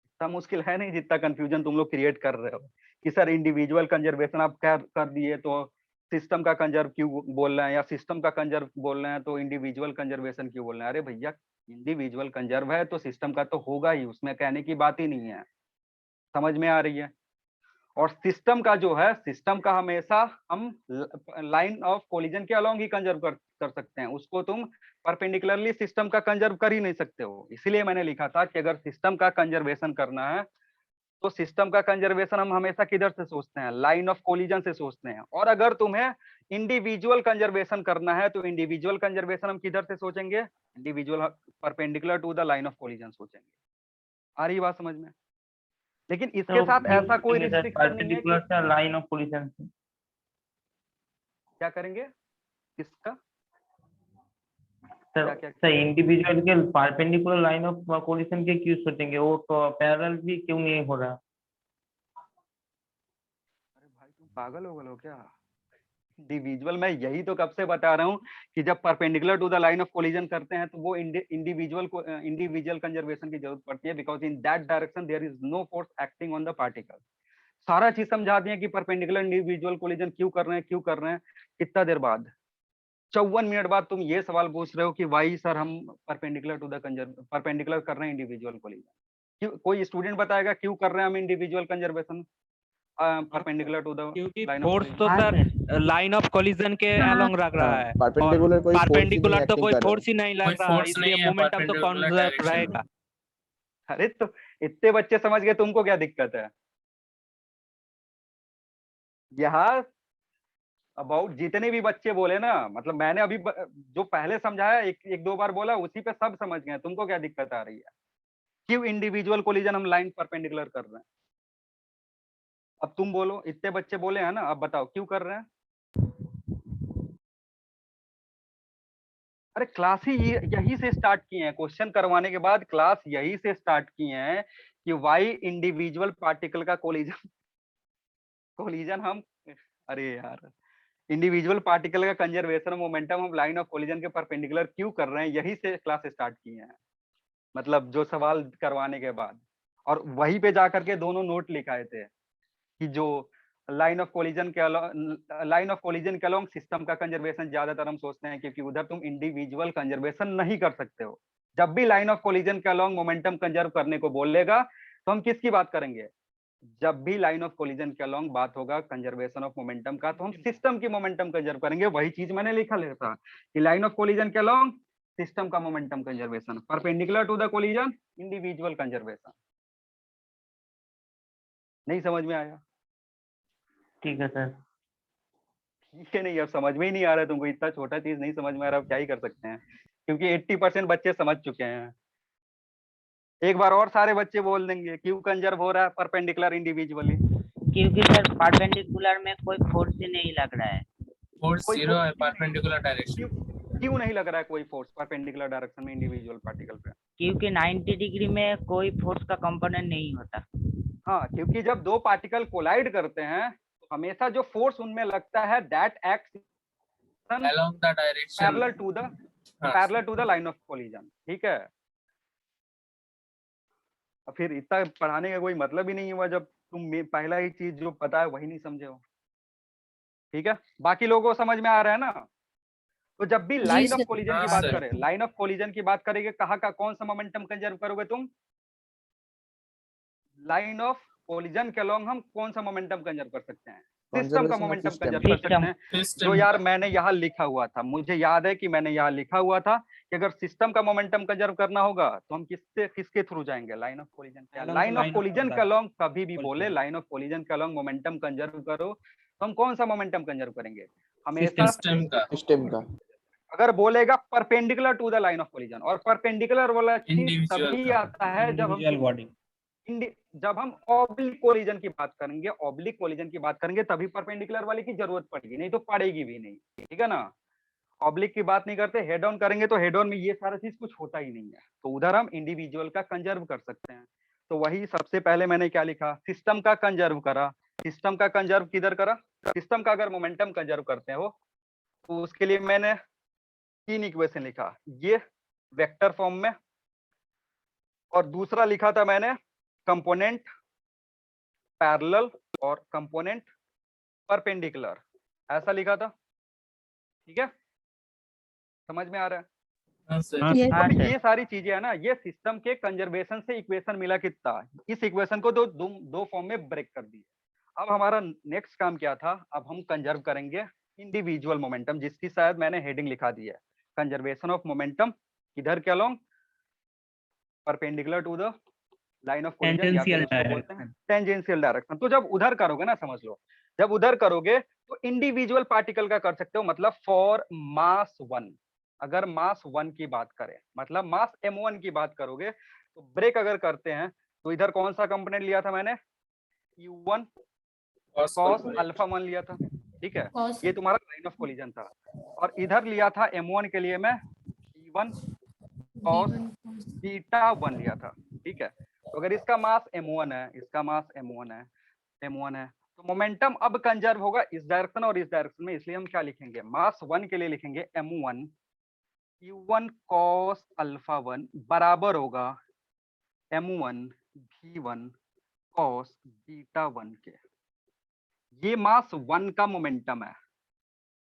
इतना मुश्किल है नहीं जितना कंफ्यूजन तुम लोग क्रिएट कर रहे हो कि सर इंडिविजुअल कंजर्वेशन आप कर दिए तो सिस्टम का कंजर्व क्यों बोल रहे हैं, या सिस्टम का कंजर्व बोल रहे हैं तो इंडिविजुअल कंजर्वेशन क्यों बोल रहे हैं? अरे भैया, इंडिविजुअल कंजर्व है तो सिस्टम का तो होगा ही, उसमें कहने की बात ही नहीं है। समझ में आ रही है? और सिस्टम का जो है, सिस्टम का हमेशा हम लाइन ऑफ कोलिजन के अलोंग ही कंजर्व कर सकते हैं, उसको तुम परपेंडिकुलरली सिस्टम का कंजर्व कर ही नहीं सकते हो। इसीलिए मैंने लिखा था कि अगर सिस्टम का कंजर्वेशन करना है तो सिस्टम का कंजर्वेशन हम हमेशा किधर से सोचते हैं, लाइन ऑफ कोलिजन से सोचते हैं। और अगर तुम्हें इंडिविजुअल कंजर्वेशन करना है तो इंडिविजुअल कंजर्वेशन हम किधर से सोचेंगे, individual perpendicular to the line of collision सोचेंगे। आ रही बात समझ में? लेकिन इसके साथ ऐसा कोई रिस्ट्रिक्शन नहीं है कि परपेंडिकुलर लाइन ऑफ कोलिजन से क्या करेंगे, किसका सर? क्या? सर इंडिविजुअल के परपेंडिकुलर लाइन ऑफ कोलिजन के क्यों सोचेंगे? वो तो पैरेलल भी क्यों नहीं हो रहा? अरे भाई, तुम पागल हो गए हो क्या? इंडिविजुअल, मैं यही तो कब से बता रहा हूँ कि जब perpendicular to the line of collision करते हैं तो वो इंडिविजुअल कंजर्वेशन की जरूरत पड़ती है, because in that direction there is no force acting on the particle. सारा चीज समझा दिया कि परपेंडिकुलर इंडिविजुअल कोलिजन क्यों कर रहे हैं, क्यों कर रहे हैं। कितना देर बाद, 54 मिनट बाद तुम ये सवाल पूछ रहे हो कि वाई सर हम परपेंडिकुलर कर रहे हैं इंडिविजुअल कोलिजन। क्यों? कोई स्टूडेंट बताएगा क्यों कर रहे हैं हम individual conservation perpendicular to the क्योंकि लाइन ऑफ फोर्स कोलिजन? तो हाँ sir sir. Line of collision के अलोंग रख रहा है, और परपेंडिकुलर कोई फोर्स ही नहीं परपेंडिकुलर तो एक्टिंग कोई कर रहा है। फोर्स ही नहीं कोई लग रहा है, फोर्स नहीं इसलिए है मोमेंटम तो परपेंडिकुलर कंजर्व डायरेक्शन में। रहेगा। अरे तो इतने बच्चे समझ गए, तुमको क्या दिक्कत है? यहाँ अबाउट जितने भी बच्चे बोले ना, मतलब मैंने अभी जो पहले समझाया, एक दो बार बोला, उसी पे सब समझ गए। तुमको क्या दिक्कत आ रही है? क्यों इंडिविजुअल कोलिजन हम लाइन परपेंडिकुलर कर रहे हैं? अब तुम बोलो, इतने बच्चे बोले हैं ना, अब बताओ क्यों कर रहे हैं? अरे क्लास ही यही से स्टार्ट किए हैं, क्वेश्चन करवाने के बाद क्लास यही से स्टार्ट किए हैं कि वाई इंडिविजुअल पार्टिकल का कोलिजन हम, अरे यार, इंडिविजुअल पार्टिकल का कंजर्वेशन मोमेंटम हम लाइन ऑफ कोलिजन के परपेंडिकुलर क्यों कर रहे हैं, यही से क्लास स्टार्ट किए हैं। मतलब जो सवाल करवाने के बाद, और वहीं पे जाकर के दोनों नोट लिखाए थे कि जो लाइन ऑफ कोलिजन के अलोंग सिस्टम का कंजर्वेशन ज्यादातर हम सोचते हैं, क्योंकि उधर तुम इंडिविजुअल कंजर्वेशन नहीं कर सकते हो। जब भी लाइन ऑफ कोलिजन के अलोंग मोमेंटम कंजर्व करने को बोलेगा तो हम किसकी बात करेंगे? जब भी लाइन ऑफ कोलिजन के अलोंग बात होगा कंजर्वेशन ऑफ मोमेंटम का, तो हम सिस्टम की मोमेंटम कंजर्व करेंगे। वही चीज मैंने लिखा लेता कि लाइन ऑफ कोलिजन के अलोंग सिस्टम का momentum conservation, perpendicular to the collision individual conservation. नहीं समझ में आया? ठीक है सर। ठीक है, नहीं अब समझ में ही नहीं आ रहा है तुमको, इतना छोटा चीज नहीं समझ में आ रहा, अब क्या ही कर सकते हैं, क्योंकि 80% बच्चे समझ चुके हैं। एक बार और सारे बच्चे बोल देंगे क्यों कंजर्व हो रहा है परपेंडिकुलर इंडिविजुअली? क्योंकि सर परपेंडिकुलर में कोई फोर्स ही नहीं लग रहा है। फोर्स कोई जीरो है फोर्स क्यों नहीं? Perpendicular direction. क्यों नहीं लग रहा है कोई फोर्स परपेंडिकुलर डायरेक्शन में इंडिविजुअल पार्टिकल पे? क्योंकि 90 डिग्री में कोई फोर्स का कंपोनेंट नहीं होता। हाँ, क्योंकि जब दो पार्टिकल कोलाइड करते हैं तो हमेशा जो फोर्स उनमें लगता है that acts along the direction parallel to the line of collision. ठीक है, फिर इतना पढ़ाने का कोई मतलब ही नहीं हुआ जब तुम पहला ही चीज जो पता है वही नहीं समझे हो। ठीक है, बाकी लोगों को समझ में आ रहा है ना? तो जब भी लाइन ऑफ सर। कोलिजन की हाँ, बात सर। करें, लाइन ऑफ कोलिजन की बात करेंगे, कहाँ का कौन सा मोमेंटम कंजर्व करोगे तुम? लाइन ऑफ कोलिजन के अलोंग हम कौन सा मोमेंटम कंजर्व कर सकते हैं? सिस्टम का Conservation of momentum system. Conserve कर सकते हैं। सिस्टम जो यार मैंने यहाँ लिखा हुआ था, मुझे याद है कि मैंने यहाँ लिखा हुआ था कि अगर सिस्टम का मोमेंटम कंजर्व करना होगा तो हम किसके थ्रू जाएंगे? लाइन ऑफ कोलिजन के। Along the line of line of collision के अलोंग कभी भी बोले collision. लाइन ऑफ कोलिजन के अलोंग मोमेंटम कंजर्व करो तो हम कौन सा मोमेंटम कंजर्व करेंगे? हमेशा सिस्टम का System का. अगर बोलेगा perpendicular to the line of collision, और परपेंडिकुलर वाला चीज Individual तभी का। आता है इंडिविजुअल बॉडी। जब हम ऑब्लिक कोलिजन की बात करेंगे, ऑब्लिक कोलिजन की बात करेंगे तभी परपेंडिकुलर वाले की जरूरत पड़ेगी, नहीं तो पड़ेगी भी नहीं। ठीक है ना? ऑब्लिक की बात नहीं करते, हेड ऑन करेंगे तो हेड ऑन में ये सारा चीज कुछ होता ही नहीं है, तो उधर हम इंडिविजुअल का कंजर्व कर सकते हैं। तो वही सबसे पहले मैंने क्या लिखा? सिस्टम का कंजर्व करा। सिस्टम का कंजर्व किधर करा? सिस्टम का अगर मोमेंटम कंजर्व करते हो तो उसके लिए मैंने 3 इक्वेशन लिखा, ये वेक्टर फॉर्म में, और दूसरा लिखा था मैंने कंपोनेंट पैरेलल और कंपोनेंट परपेंडिकुलर, ऐसा लिखा था। ठीक है, समझ में आ रहा है? हाँ सर। Yes. हाँ अब सर। ये सारी चीजें है ना, ये सिस्टम के कंजर्वेशन से इक्वेशन मिला कितना, इस इक्वेशन को दो फॉर्म में ब्रेक कर दिए। अब हमारा नेक्स्ट काम क्या था? अब हम कंजर्व करेंगे इंडिविजुअल मोमेंटम, जिसकी शायद मैंने हेडिंग लिखा दी है, कंजर्वेशन ऑफ मोमेंटम किधर के along? Perpendicular to the line of collision, या फिर टेंजेंशियल उसको बोलते हैं डायरेक्शन। Tangential direction. तो जब उधर करोगे ना, समझ लो, जब उधर करोगे तो इंडिविजुअल पार्टिकल का कर सकते हो, मतलब फॉर मास 1, अगर मास 1 की बात करें, मतलब मास m1 की बात करोगे, तो ब्रेक अगर करते हैं तो इधर कौन सा कंपोनेंट लिया था मैंने? u1 cos अल्फा 1 लिया था। ठीक है, Cos ये तुम्हारा लाइन ऑफ कोलिजन था। और इधर लिया था m1 के लिए मैं b1 cos B1 cos beta 1 लिया था। ठीक है, तो अगर इसका मास m1 है, इसका मास m1 है, तो मोमेंटम अब कंजर्व होगा इस डायरेक्शन और इस डायरेक्शन में, इसलिए हम क्या लिखेंगे? मास 1 के लिए लिखेंगे m1 u1 cos अल्फा 1 बराबर होगा m1 v1 cos बीटा 1 के। ये मास 1 का मोमेंटम है,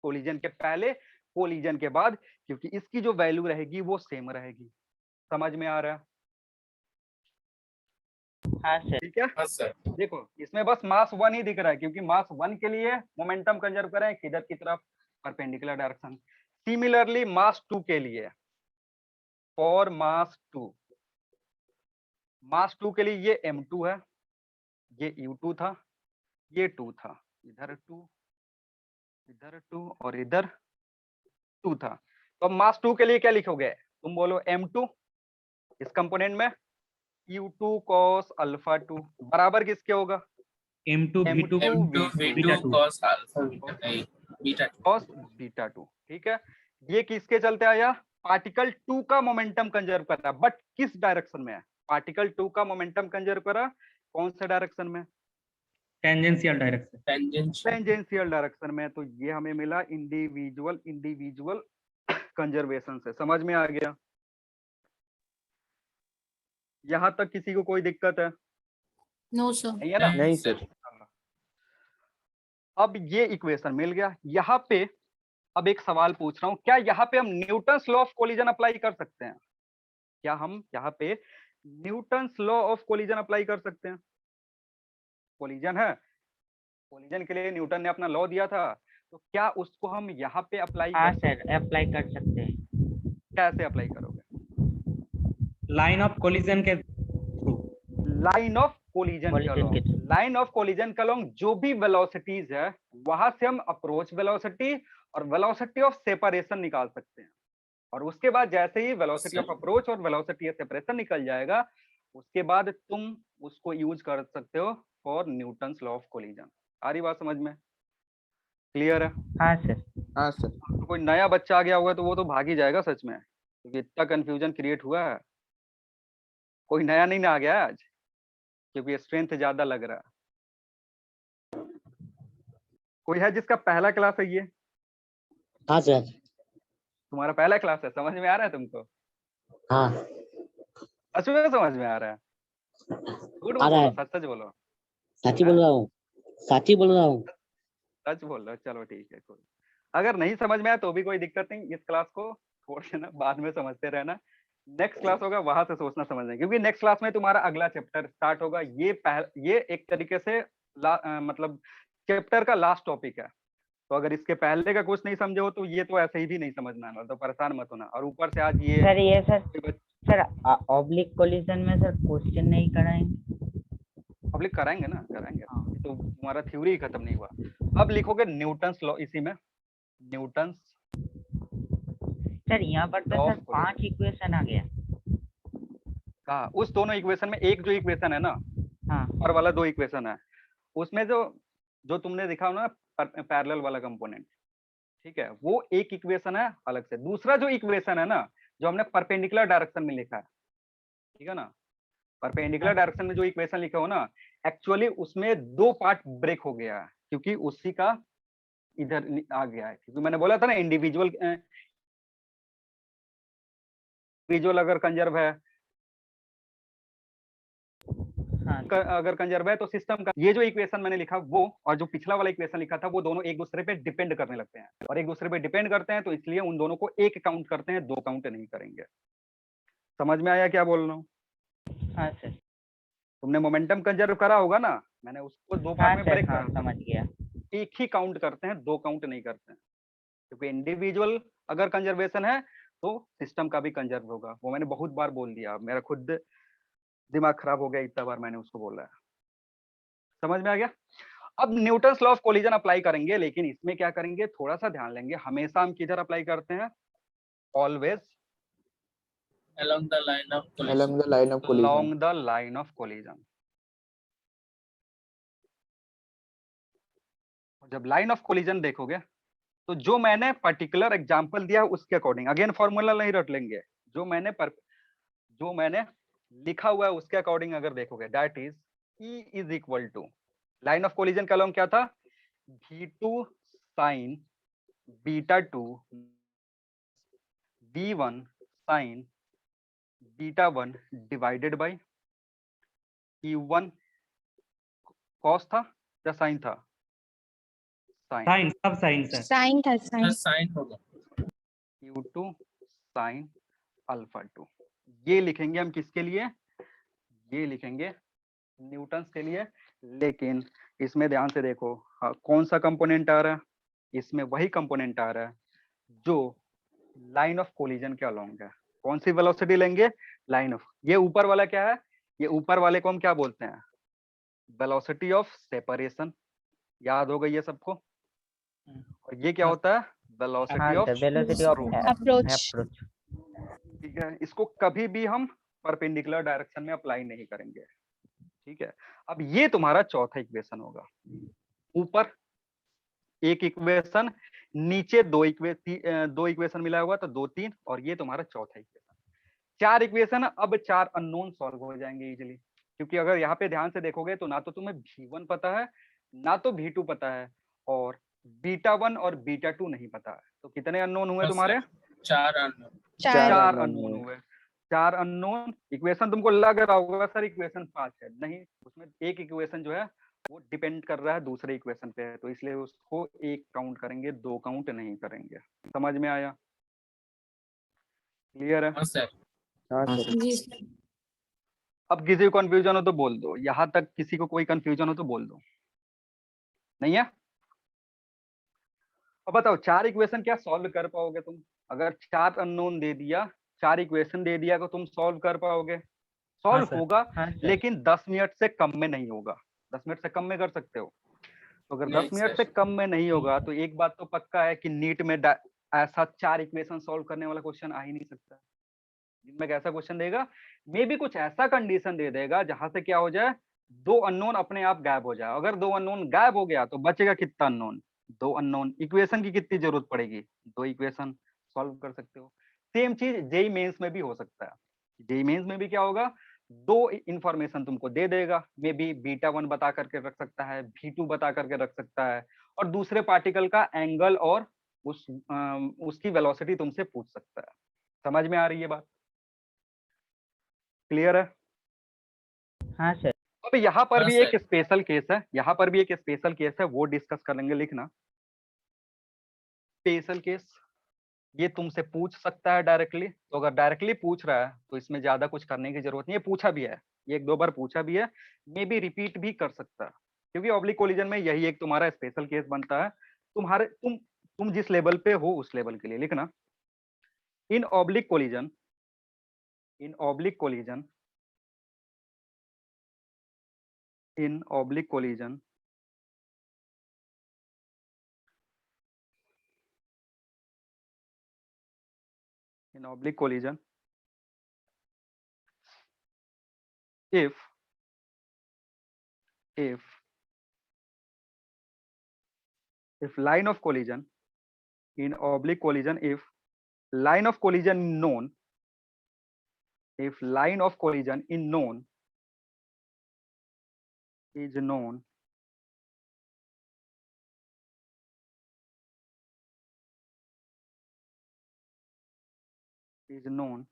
कोलिजन के पहले कोलिजन के बाद, क्योंकि इसकी जो वैल्यू रहेगी वो सेम रहेगी। समझ में आ रहा है? हाँ सर। ठीक है, हाँ सर। देखो इसमें बस मास 1 ही दिख रहा है, क्योंकि मास 1 के लिए मोमेंटम कंजर्व करें किधर की तरफ? Perpendicular direction. सिमिलरली मास 2 के लिए, फॉर मास 2 के लिए ये m2 है, ये u2 था, ये 2 था, इधर 2 और इधर 2 था। तो अब मास 2 के लिए क्या लिखोगे तुम? बोलो m2 इस कंपोनेंट में u2 cos अल्फा 2 बराबर किसके होगा? M2 V2 M2 v2 V2 cos alpha beta 2। cos beta 2। ठीक है, ये किसके चलते आया? पार्टिकल 2 का मोमेंटम कंजर्व कर रहा है, बट किस डायरेक्शन में है? पार्टिकल 2 का मोमेंटम कंजर्व करा कौन से डायरेक्शन में? Tangential direction. टेंजेंशियल डायरेक्शन में। तो ये हमें मिला इंडिविजुअल कंजर्वेशन से। समझ में आ गया? यहाँ तक किसी को कोई दिक्कत है? No sir. नहीं है ना? नहीं सर. अब ये इक्वेशन मिल गया। यहाँ पे अब एक सवाल पूछ रहा हूँ, क्या यहाँ पे हम Newton's law of collision apply कर सकते हैं? क्या हम यहाँ पे Newton's law of collision apply कर सकते हैं? कोलिजन है, कोलिजन के लिए न्यूटन ने अपना लॉ दिया था, तो क्या उसको हम यहाँ पे अप्लाई हाँ कर सर, अप्लाई कर सकते हैं। कैसे अप्लाई करोगे? लाइन ऑफ कोलिजन के लाइन ऑफ कोलिजन के Collision के along, लाइन ऑफ कोलिजन के along जो भी वेलोसिटीज है वहां से हम अप्रोच वेलोसिटी और वेलोसिटी ऑफ सेपरेशन निकाल सकते हैं। और उसके बाद जैसे ही वेलोसिटी ऑफ अप्रोच और वेलोसिटी ऑफ सेपरेशन निकल जाएगा, उसके बाद तुम उसको यूज कर सकते हो for Newton's law of collision. आ रही बात समझ में? क्लियर है? हाँ सर। हाँ सर। तो कोई नया बच्चा आ गया होगा तो वो तो भाग ही जाएगा सच में, क्योंकि इतना कंफ्यूजन क्रिएट हुआ है। कोई नया नहीं ना आ गया आज, क्योंकि स्ट्रेंथ ज्यादा लग रहा है। कोई है जिसका पहला क्लास है ये? हाँ सर। तुम्हारा पहला क्लास है, समझ में आ रहा है तुमको? हाँ सच में समझ में आ रहा है? झूठ आ रहा बोलो, है। सच सच बोलो। साथी बोल रहा हूँ, साथी बोल रहा हूँ। सच बोल रहे हो, चलो ठीक है। कोई अगर नहीं समझ में आया तो भी कोई दिक्कत नहीं, इस क्लास को छोड़ देना, बाद में समझते रहना। नेक्स्ट क्लास होगा वहां से सोचना समझना, क्योंकि नेक्स्ट क्लास में तुम्हारा अगला चैप्टर स्टार्ट होगा। ये एक तरीके से मतलब चैप्टर का लास्ट टॉपिक है। तो अगर इसके पहले का कुछ नहीं समझे हो तो ये तो ऐसे ही भी नहीं समझना है, तो परेशान मत होना। और ऊपर से आज ये सर ऑब्लिक कोलिजन में सर क्वेश्चन नहीं कराएंगे? पब्लिक कराएंगे ना, कराएंगे। तो तुम्हारा थ्योरी ही खत्म नहीं हुआ। अब लिखोगे न्यूटन्स लॉ, इसी में न्यूटन्स। सर यहाँ पर तो सर 5 इक्वेशन आ गया। कहा? उस दोनों इक्वेशन में एक जो इक्वेशन है ना, हाँ, और वाला 2 इक्वेशन है, उसमें जो तुमने दिखा ना पैरेलल वाला कंपोनेंट, ठीक है, वो एक इक्वेशन है अलग से। दूसरा जो इक्वेशन है ना, जो हमने परपेंडिकुलर डायरेक्शन में लिखा है, ठीक है ना, परपेंडिकुलर डायरेक्शन में जो इक्वेशन लिखा हो ना, एक्चुअली उसमें 2 पार्ट ब्रेक हो गया है, क्योंकि उसी का इधर आ गया है। क्योंकि मैंने बोला था ना इंडिविजुअल अगर कंजर्व है, हाँ। अगर कंजर्व है तो सिस्टम का ये जो इक्वेशन मैंने लिखा वो और जो पिछला वाला इक्वेशन लिखा था, वो दोनों एक दूसरे पे डिपेंड करने लगते हैं। और एक दूसरे पे डिपेंड करते हैं तो इसलिए उन दोनों को एक काउंट करते हैं, 2 काउंट नहीं करेंगे। समझ में आया क्या बोल रहा हूँ? हाँ सर। तुमने मोमेंटम कंजर्व करा होगा ना, मैंने उसको 2 पार्ट में ब्रेक करा। समझ गया। एक ही काउंट करते हैं, 2 काउंट नहीं करते हैं, क्योंकि इंडिविजुअल अगर कंजर्वेशन है तो सिस्टम का भी कंजर्व होगा। वो मैंने बहुत बार बोल दिया, मेरा खुद दिमाग खराब हो गया, इतना बार मैंने उसको बोला है। समझ में आ गया? अब Newton's law of collision apply करेंगे, लेकिन इसमें क्या करेंगे, थोड़ा सा ध्यान लेंगे। हमेशा हम किधर अप्लाई करते हैं? Always along the line of collision. Along the line of collision. along the line of collision। जब लाइन ऑफ कोलिजन देखोगे तो जो मैंने पर्टिकुलर एग्जांपल दिया है उसके अकॉर्डिंग, अगेन फॉर्मूला नहीं रट लेंगे, जो मैंने लिखा हुआ है उसके अकॉर्डिंग अगर देखोगे, that is E is equal to, line of collision का लॉन्ग क्या था? V2 sine beta 2 V1 sine beta 1 divided by Q1 cos था या साइन था? साइन, सब साइन सर। साइन था, साइन। साइन होगा। Q2 साइन अल्फा 2, ये लिखेंगे हम किसके लिए? ये लिखेंगे न्यूटन्स के लिए। लेकिन इसमें ध्यान से देखो, हाँ, कौन सा कंपोनेंट आ रहा है? इसमें वही कंपोनेंट आ रहा है जो लाइन ऑफ कोलिजन के अलोंग है। कौन सी वेलोसिटी लेंगे? लाइन ऑफ, ये ऊपर वाला क्या है? ये ऊपर वाले को हम क्या बोलते हैं? Velocity of separation. याद हो गई है सबको? और ये क्या होता है? Velocity of approach. ठीक है, इसको कभी भी हम परपेंडिकुलर डायरेक्शन में अप्लाई नहीं करेंगे। ठीक है, अब ये तुम्हारा चौथा इक्वेशन होगा। ऊपर एक इक्वेशन, नीचे दो इक्वेशन मिला हुआ, तो 2 3, और ये तुम्हारा चौथा इक्वेशन। 4 इक्वेशन। अब 4 अननोन सॉल्व हो जाएंगे इजीली, क्योंकि अगर यहाँ पे ध्यान से देखोगे तो ना तो तुम्हें V1 पता है, ना तो V2 पता है, और बीटा 1 और बीटा 2 नहीं पता है। तो कितने अननोन हुए तुम्हारे? 4 अननोन। 4 अननोन हुए। 4 अननोन इक्वेशन। तुमको लग रहा होगा सर इक्वेशन 5 है, नहीं, उसमें एक इक्वेशन जो है वो डिपेंड कर रहा है दूसरे इक्वेशन पे, तो इसलिए उसको एक काउंट करेंगे, दो काउंट नहीं करेंगे। समझ में आया? क्लियर है? हाँ सर। हाँ हाँ सर। सर। जी सर। अब किसी को कंफ्यूजन हो तो बोल दो, यहाँ तक किसी को कोई कंफ्यूजन हो तो बोल दो। नहीं है? अब बताओ 4 इक्वेशन क्या सॉल्व कर पाओगे तुम? अगर 4 अननोन दे दिया, 4 इक्वेशन दे दिया तो तुम सॉल्व कर पाओगे? हाँ सॉल्व सर। होगा, हाँ सर। लेकिन 10 मिनट से कम में नहीं होगा। 10 मिनट से कम में कर सकते हो? तो अगर 10 नहीं मिनट से सर। कम में नहीं होगा तो एक बात तो पक्का है कि नीट में ऐसा 4 इक्वेशन सॉल्व करने वाला क्वेश्चन आ ही नहीं सकता। जिनमें ऐसा क्वेश्चन देगा, मे भी कुछ ऐसा कंडीशन दे देगा जहां से क्या हो जाए, 2 अननोन अपने आप गायब हो जाए। अगर 2 अननोन गायब हो गया तो बचेगा कितना अननोन? 2 अननोन। इक्वेशन की कितनी जरूरत पड़ेगी? 2 इक्वेशन। सॉल्व कर सकते हो। सेम चीज जेई मेंस में भी हो सकता है। जेई मेंस में भी क्या होगा, 2 इंफॉर्मेशन तुमको दे देगा, मे बी β1 बता करके रख सकता है, v2 बता करके रख सकता है, और दूसरे पार्टिकल का एंगल और उसकी वेलोसिटी तुमसे पूछ सकता है। समझ में आ रही है बात? क्लियर है? हाँ सर। अब यहाँ पर हाँ भी एक सर। स्पेशल केस है, यहाँ पर भी एक स्पेशल केस है, वो डिस्कस कर लेंगे। लिखना स्पेशल केस, ये तुमसे पूछ सकता है डायरेक्टली। तो अगर डायरेक्टली पूछ रहा है तो इसमें ज्यादा कुछ करने की जरूरत नहीं है। पूछा भी है, ये एक दो बार पूछा भी है, मे बी रिपीट भी कर सकता है, क्योंकि ऑब्लिक कोलिजन में यही एक तुम्हारा स्पेशल केस बनता है। तुम जिस लेवल पे हो उस लेवल के लिए लिखना। इन oblique collision, in oblique collision, in oblique collision, in oblique collision, if line of collision, in oblique collision, if line of collision known, if line of collision in known is known, is known,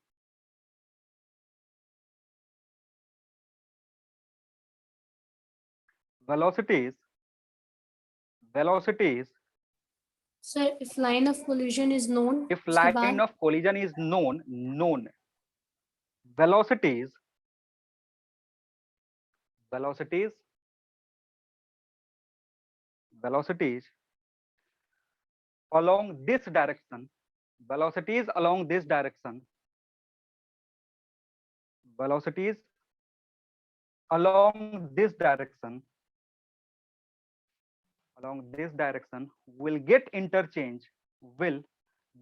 velocities, velocities, sir if line of collision is known, if उसके line बाद of collision is known, velocities, velocities, velocities along this direction, velocities along this direction, velocities along this direction, along this direction will get interchange, will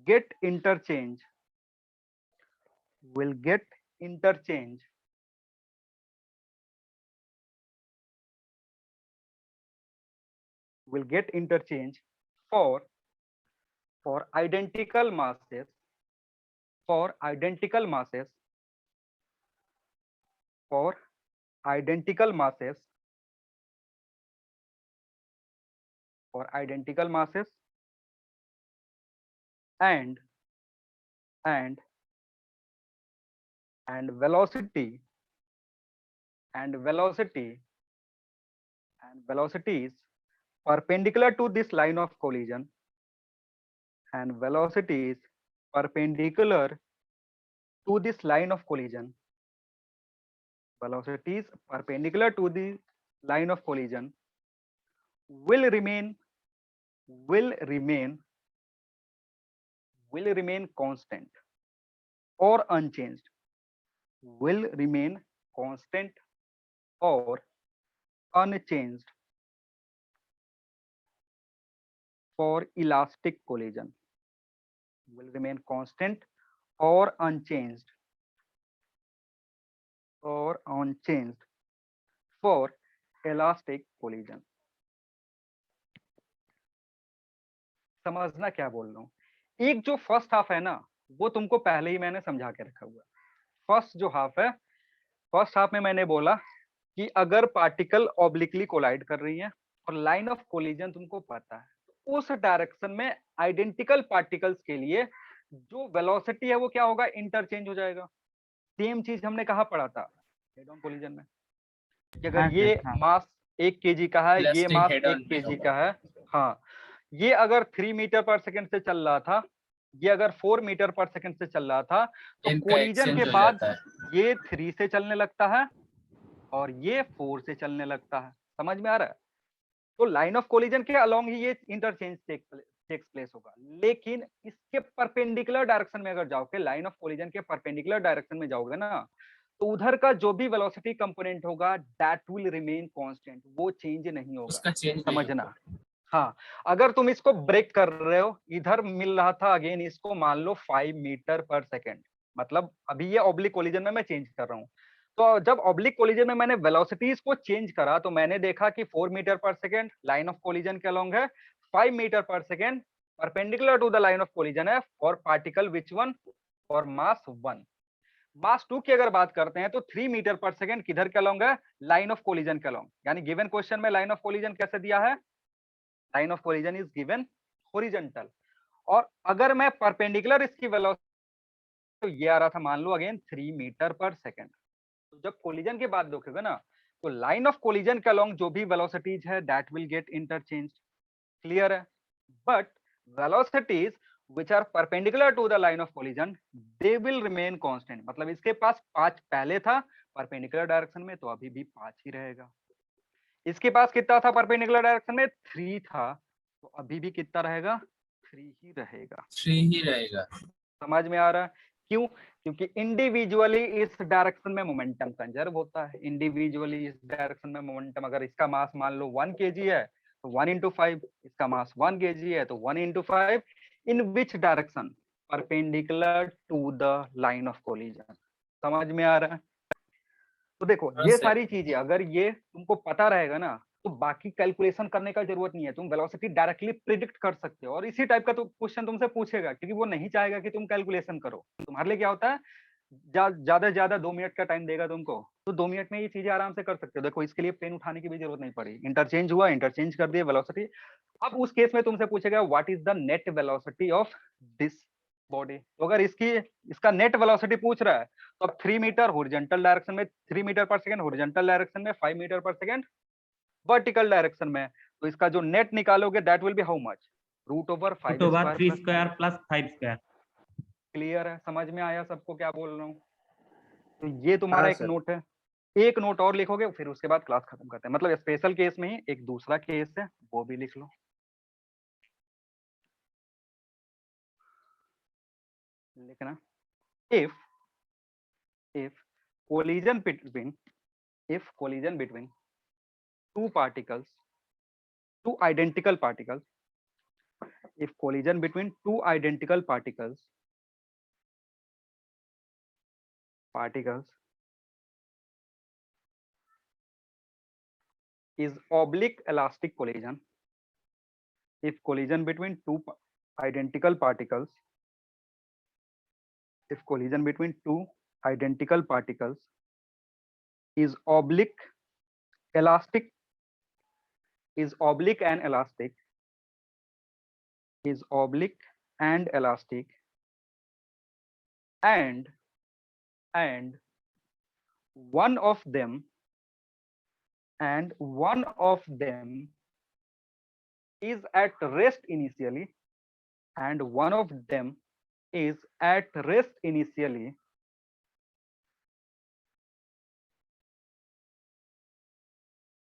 get interchange, will get interchange, will get interchange for identical masses, for identical masses, for identical masses, for identical masses, and velocity, and velocity, and velocities perpendicular to this line of collision, and velocities perpendicular to this line of collision, velocities perpendicular to the line of collision will remain, will remain, will remain constant or unchanged, will remain constant or unchanged for elastic collision, will remain constant or unchanged, or unchanged for elastic collision. समझना क्या बोल रहा हूँ? एक जो first half है ना, वो तुमको पहले ही मैंने समझा के रखा हुआ है। फर्स्ट जो हाफ है, फर्स्ट हाफ में मैंने बोला कि अगर पार्टिकल ऑब्लिकली कोलाइड कर रही है और लाइन ऑफ कोलिजन तुमको पता है, तो उस डायरेक्शन में आइडेंटिकल पार्टिकल्स के लिए जो वेलोसिटी है वो क्या होगा, इंटरचेंज हो जाएगा। सेम चीज हमने कहाँ पढ़ा था, हेड ऑन कोलिजन में, कि अगर हाँ ये सर, हाँ। मास 1 kg का है, ये Plastic mass head 1 on kg होगा। का है। हाँ, ये अगर 3 मीटर पर सेकंड से चल रहा था, ये अगर 4 मीटर पर सेकंड से चल रहा था, तो इनका कोलिजन exchange के हो बाद जाता है। ये 3 से चलने लगता है और ये 4 से चलने लगता है। समझ में आ रहा है? तो लाइन ऑफ कोलिजन के अलोंग ही ये इंटरचेंज टेक्स प्लेस होगा, लेकिन इसके परपेंडिकुलर डायरेक्शन में अगर जाओगे, लाइन ऑफ कोलिजन के परपेंडिकुलर डायरेक्शन में जाओगे ना, तो उधर का जो भी वेलोसिटी कंपोनेंट होगा दैट विल रिमेन कांस्टेंट, वो चेंज नहीं होगा। उसका चेंज नहीं समझना। होगा। हाँ, अगर तुम इसको ब्रेक कर रहे हो, इधर मिल रहा था अगेन इसको मान लो 5 मीटर पर सेकेंड, मतलब अभी ये ऑब्लिक कोलिजन में मैं चेंज कर रहा हूँ, तो जब ऑब्लिक कोलिजन में मैंने वेलोसिटीज को चेंज करा तो मैंने देखा कि 4 मीटर पर सेकेंड लाइन ऑफ कोलिजन के अलोंग है, 5 मीटर पर second perpendicular to the line of collision है for particle which one, for mass 1। Mass 2 की अगर बात करते हैं तो 3 मीटर पर सेकेंड किधर के अलोंग है, लाइन ऑफ कोलिजन के अलोंग। यानी गिवन क्वेश्चन में लाइन ऑफ कोलिजन कैसे दिया है, line of collision is given horizontal, और अगर मैं परपेंडिकुलर इसकी वेलोसिटी, तो ये आ रहा था मान लो अगेन 3 मीटर पर सेकेंड। तो जब कोलिजन की बात देखोगे ना, तो लाइन ऑफ कोलिजन के अलोंग जो भी वेलोसिटीज है that will get interchange, clear है? But velocities which are perpendicular to the line of collision they will remain constant, मतलब इसके पास 5 पहले था परपेंडिकुलर डायरेक्शन में, तो अभी भी 5 ही रहेगा। इसके पास कितना था परपेंडिकुलर डायरेक्शन में, 3 था, तो अभी भी कितना रहेगा, 3 ही रहेगा। 3 ही रहेगा। समझ में आ रहा है? क्यों? क्योंकि इंडिविजुअली इस डायरेक्शन में मोमेंटम कंजर्व होता है, इंडिविजुअली इस डायरेक्शन में मोमेंटम, अगर इसका मास मान लो 1 kg है तो 1 into 5, इसका मास 1 kg है तो 1 into 5, in which direction, perpendicular to the line of collision. समझ में आ रहा है? तो देखो हाँ ये सर। सारी चीजें अगर ये तुमको पता रहेगा ना, तो बाकी कैलकुलेशन करने का जरूरत नहीं है, तुम वेलोसिटी डायरेक्टली प्रिडिक्ट कर सकते हो। और इसी टाइप का तो क्वेश्चन तुमसे पूछेगा, क्योंकि वो नहीं चाहेगा कि तुम कैलकुलेशन करो। तुम्हारे लिए क्या होता है, ज्यादा से ज्यादा 2 मिनट का टाइम देगा तुमको, तो 2 मिनट में ये चीजें आराम से कर सकते हो। देखो इसके लिए पेन उठाने की भी जरूरत नहीं पड़ी, इंटरचेंज हुआ, इंटरचेंज कर दिया वेलोसिटी। अब उस केस में तुमसे पूछेगा what is the net velocity of this body, तो अगर इसका नेट वेलोसिटी पूछ रहा है, तो अब 3 मीटर हॉरिजॉन्टल डायरेक्शन में, 3 मीटर पर सेकंड हॉरिजॉन्टल डायरेक्शन में, 5 मीटर पर सेकंड वर्टिकल डायरेक्शन में, तो इसका जो नेट निकालोगे that will B how much, √5 square 3 square plus 5 square. Clear है? समझ में आया सबको क्या बोल रहा हूँ? तो ये तुम्हारा हाँ एक सर। नोट है, एक नोट और लिखोगे, फिर उसके बाद क्लास खत्म करते हैं। मतलब स्पेशल केस में ही एक दूसरा केस है, वो भी लिख लो। लिखना, if collision between two particles, two identical particles, if collision between two identical particles is oblique elastic collision, if collision between two identical particles, if collision between two identical particles is oblique elastic, is oblique and elastic, is oblique and elastic, and one of them is at rest initially, and one of them is at rest initially,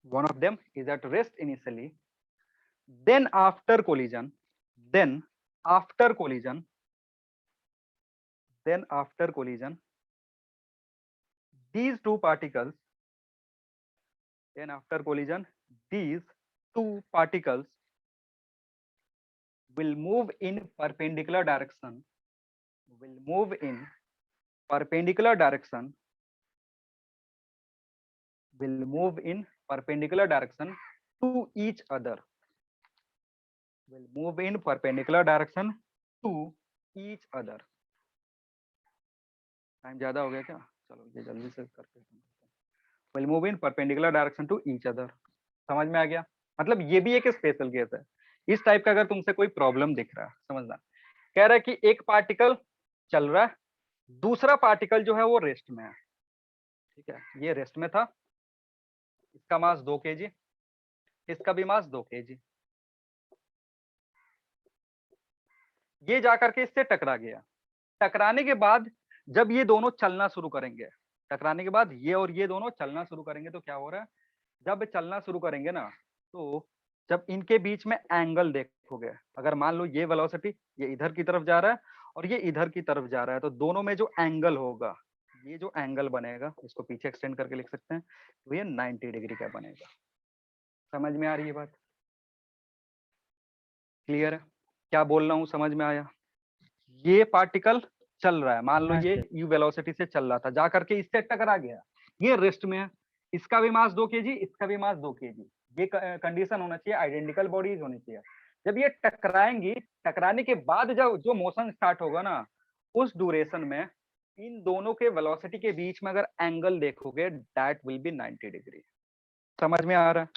one of them is at rest initially, then after collision, these two particles, will move in perpendicular direction, to each other, time ज्यादा हो गया क्या? चलो ये जल्दी से करके will move in perpendicular direction to each other। समझ में आ गया? मतलब ये भी एक स्पेशल केस है। इस टाइप का अगर तुमसे कोई प्रॉब्लम दिख रहा है, समझना, कह रहा है कि एक पार्टिकल चल रहा है, दूसरा पार्टिकल जो है वो रेस्ट में है, ठीक है, ये रेस्ट में था, इसका मास 2 kg, इसका भी मास 2 kg। ये जाकर के इससे टकरा गया। टकराने के बाद जब ये दोनों चलना शुरू करेंगे, टकराने के बाद ये और ये दोनों चलना शुरू करेंगे, तो क्या हो रहा है, जब चलना शुरू करेंगे ना, तो जब इनके बीच में एंगल देखोगे, अगर मान लो ये वेलोसिटी ये इधर की तरफ जा रहा है और ये इधर की तरफ जा रहा है, तो दोनों में जो एंगल होगा, ये जो एंगल बनेगा, इसको पीछे एक्सटेंड करके लिख सकते हैं, तो ये 90 डिग्री का बनेगा। समझ में आ रही है बात? क्लियर है? क्या बोल रहा हूँ, समझ में आया? ये पार्टिकल चल रहा है, मान लो ये u वेलोसिटी से चल रहा था, जा करके इससे टकरा गया, ये रेस्ट में है, इसका भी मास 2 kg, इसका भी मास 2 kg। ये कंडीशन होना चाहिए, आइडेंटिकल बॉडीज होनी चाहिए। जब ये टकराएंगी, टकराने के बाद जब जो मोशन स्टार्ट होगा ना, उस ड्यूरेशन में इन दोनों के वेलोसिटी के बीच में अगर एंगल देखोगे, दैट विल बी 90 डिग्री। समझ में आ रहा है?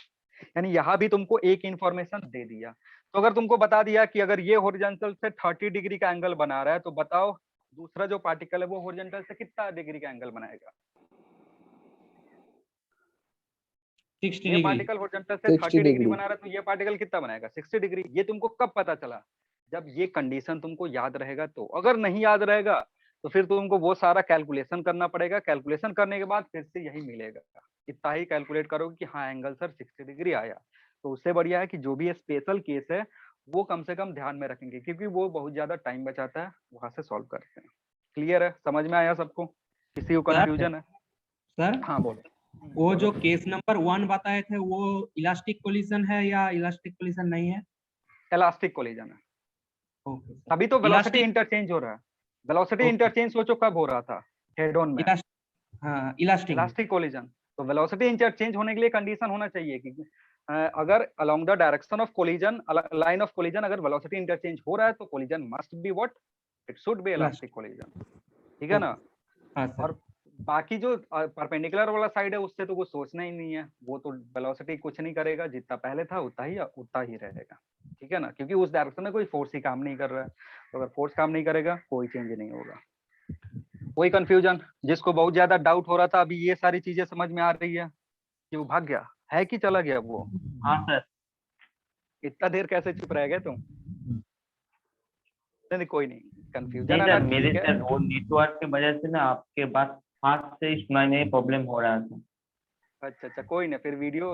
यानी यहाँ भी तुमको एक इंफॉर्मेशन दे दिया। तो अगर तुमको बता दिया कि अगर ये हॉरिजॉन्टल से 30 डिग्री का एंगल बना रहा है, तो बताओ दूसरा जो पार्टिकल है वो हॉरिजॉन्टल से कितना डिग्री का एंगल बनाएगा? 60 ये डिग्री। पार्टिकल हॉरिजॉन्टल से 60 30 डिग्री डिग्री। बना रहा है, तो ये पार्टिकल कितना बनाएगा? 60 डिग्री। ये तुमको कब पता चला? जब ये कंडीशन तुमको याद रहेगा तो। अगर नहीं याद रहेगा तो फिर तुमको वो सारा कैलकुलेशन करना पड़ेगा। कैलकुलेशन करने के बाद फिर से यही मिलेगा, इतना ही कैलकुलेट करोगे कि हाँ एंगल सर 60 डिग्री आया। तो उससे बढ़िया है कि जो भी स्पेशल केस है वो कम से कम ध्यान में रखेंगे, क्योंकि वो बहुत ज्यादा टाइम बचाता है, वहां से सॉल्व करते हैं। क्लियर है? समझ में आया सबको? किसी को कंफ्यूजन है? सर हाँ बोलो। वो जो केस नंबर 1 बताए थे वो इलास्टिक कोलिजन है या इलास्टिक कोलिजन नहीं है? इलास्टिक कोलिजन है। Okay sir. तभी तो वेलोसिटी इलास्टिक इंटरचेंज हो रहा है। Velocity okay. इंटरचेंज सोचो कब हो रहा था? हेड ऑन में। हाँ इलास्टिक। Elastic collision. तो वेलोसिटी इंटरचेंज होने के लिए कंडीशन होना चाहिए कि अगर along the direction of collision, line of collision, अगर वेलोसिटी इंटरचेंज हो रहा है तो collision must be what? It should be elastic collision. ठीक है ना? हाँ सर। और बाकी जो परपेंडिकुलर वाला साइड है उससे तो कुछ सोचना ही नहीं है, वो तो वेलोसिटी कुछ नहीं करेगा, जितना पहले था उतना ही रहेगा। ठीक है ना? क्योंकि उस डायरेक्शन में कोई फोर्स ही काम नहीं कर रहा है, तो अगर फोर्स काम नहीं करेगा कोई चेंज नहीं होगा। कोई कंफ्यूजन? जिसको बहुत ज्यादा डाउट हो रहा था, अभी ये सारी चीजें समझ में आ रही है कि वो भाग गया है कि चला गया वो? हाँ सर। इतना देर कैसे चुप रह गए तुम? नहीं कोई नहीं, कंफ्यूजन नहीं आना सर, मेरे ठीक है। सर वो नेटवर्क की वजह से ना आपके बात फास्ट से सुनाई नहीं, प्रॉब्लम हो रहा था। अच्छा कोई ना, फिर वीडियो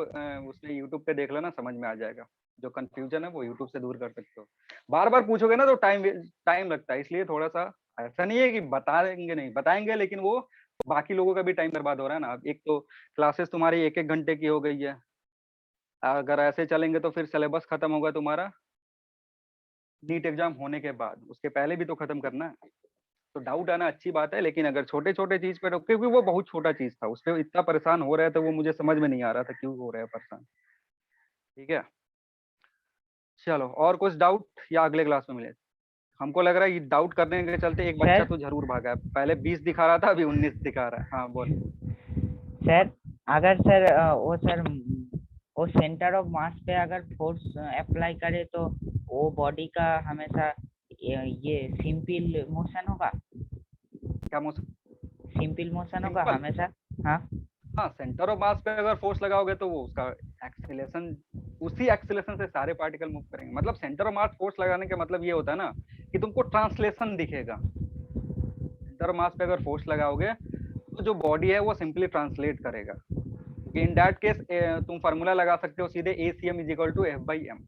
उसमें यूट्यूब पे देख लेना, समझ में आ जाएगा। जो कंफ्यूजन है वो यूट्यूब से दूर कर सकते हो। बार बार पूछोगे ना तो टाइम लगता है, इसलिए थोड़ा सा, ऐसा नहीं है कि बताएंगे नहीं, बताएंगे, लेकिन वो बाकी लोगों का भी टाइम बर्बाद हो रहा है ना। एक तो क्लासेस तुम्हारी 1-1 घंटे की हो गई है, अगर ऐसे चलेंगे तो फिर सिलेबस खत्म होगा तुम्हारा नीट एग्जाम होने के बाद, उसके पहले भी तो खत्म करना है। तो डाउट आना अच्छी बात है, लेकिन अगर छोटे छोटे चीज पे, क्योंकि वो बहुत छोटा चीज था, उस पर इतना परेशान हो रहे थे, वो मुझे समझ में नहीं आ रहा था क्यों हो रहे हैं परेशान। ठीक है, चलो और कुछ डाउट या अगले क्लास में मिले? हमको लग रहा है ये डाउट करने के चलते एक बच्चा तो जरूर भागा है, पहले 20 दिखा रहा था, अभी 19 दिखा रहा है। हाँ बोल। सर अगर सर वो सेंटर ऑफ मास पे अगर फोर्स अप्लाई करे तो वो बॉडी का हमेशा ये सिंपल मोशन होगा? क्या मोशन? सिंपल मोशन होगा Simple? हमेशा? हाँ हाँ, सेंटर ऑफ मास पे अगर फोर्स लगाओगे तो वो उसका एक्सीलरेशन, उसी एक्सीलरेशन से सारे पार्टिकल मूव करेंगे। मतलब सेंटर ऑफ मास फोर्स लगाने का मतलब ये होता है ना कि तुमको ट्रांसलेशन दिखेगा। सेंटर ऑफ मास पे अगर फोर्स लगाओगे तो जो बॉडी है वो सिंपली ट्रांसलेट करेगा। इन दैट केस तुम फार्मूला लगा सकते हो सीधे ACM = F/m।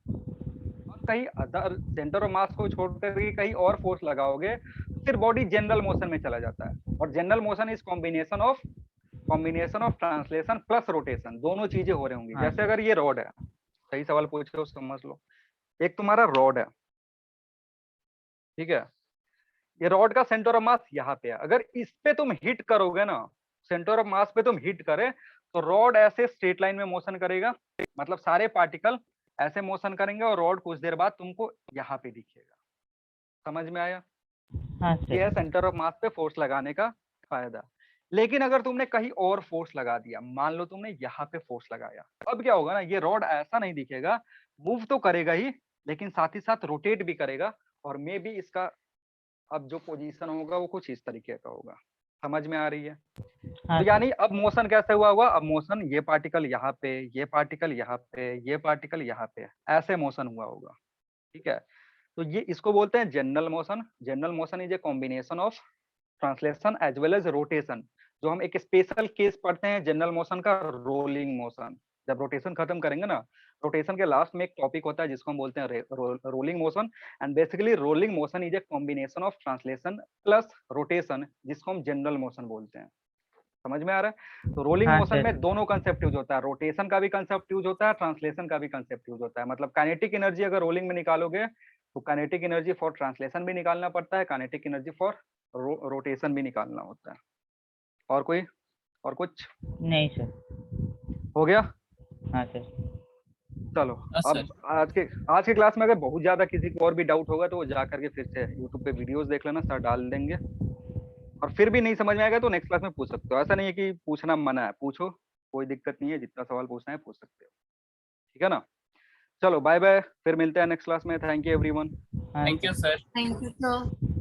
और कहीं अदर सेंटर ऑफ मास को छोड़कर कहीं और फोर्स लगाओगे तो फिर बॉडी जनरल मोशन में चला जाता है। और general motion is combination of translation plus rotation, दोनों चीजें हो रही होंगी। हाँ। जैसे अगर ये रॉड है, सही सवाल पूछे हो, समझ लो, एक तुम्हारा रॉड है, ठीक है, ये रॉड का सेंटर ऑफ मास यहाँ पे है, अगर इस पे तुम हिट करोगे ना, सेंटर ऑफ मास पे तुम हिट करे तो रॉड ऐसे स्ट्रेट लाइन में मोशन करेगा, मतलब सारे पार्टिकल ऐसे मोशन करेंगे और रॉड कुछ देर बाद तुमको यहाँ पे दिखेगा। समझ में आया? हाँ ये है सर। सेंटर ऑफ मास पे फोर्स लगाने का फायदा। लेकिन अगर तुमने कहीं और फोर्स लगा दिया, मान लो तुमने यहाँ पे फोर्स लगाया, अब क्या होगा ना, ये रॉड ऐसा नहीं दिखेगा, मूव तो करेगा ही लेकिन साथ ही साथ रोटेट भी करेगा, और मे बी इसका अब जो पोजीशन होगा वो कुछ इस तरीके का होगा। समझ में आ रही है? हाँ तो सर। यानी अब मोशन कैसे हुआ होगा? अब मोशन ये पार्टिकल यहाँ पे, ये पार्टिकल यहाँ पे, ये पार्टिकल यहाँ पे, ऐसे मोशन हुआ होगा। ठीक है, तो ये इसको बोलते हैं general motion. General motion is a combination of translation as well as rotation. जो हम एक स्पेशल केस पढ़ते हैं जनरल मोशन का, रोलिंग मोशन। जब रोटेशन खत्म करेंगे ना, रोटेशन के लास्ट में एक टॉपिक होता है जिसको हम बोलते हैं rolling motion. And basically rolling motion is a combination of translation plus rotation, जिसको हम जनरल मोशन बोलते हैं। समझ में आ रहा है? तो रोलिंग हाँ मोशन सर। में दोनों कंसेप्ट यूज होता है, रोटेशन का भी कंसेप्ट यूज होता है, ट्रांसलेशन का भी कंसेप्ट यूज होता है। मतलब काइनेटिक एनर्जी अगर रोलिंग में निकालोगे तो काइनेटिक एनर्जी फॉर ट्रांसलेशन भी निकालना पड़ता है, काइनेटिक एनर्जी फॉर रोटेशन भी निकालना होता है। और कोई और कुछ नहीं सर। हो गया? हाँ सर। चलो, हाँ, अब आज के क्लास में अगर बहुत ज्यादा किसी को और भी डाउट होगा तो वो जा करके फिर से यूट्यूब पे वीडियोस देख लेना, सर डाल देंगे। और फिर भी नहीं समझ में आएगा तो नेक्स्ट क्लास में पूछ सकते हो, ऐसा नहीं है कि पूछना मना है, पूछो, कोई दिक्कत नहीं है, जितना सवाल पूछना है पूछ सकते हो। ठीक है ना? चलो बाय बाय, फिर मिलते हैं नेक्स्ट क्लास में। Thank you everyone. हाँ thank sir. You sir. Thank you sir.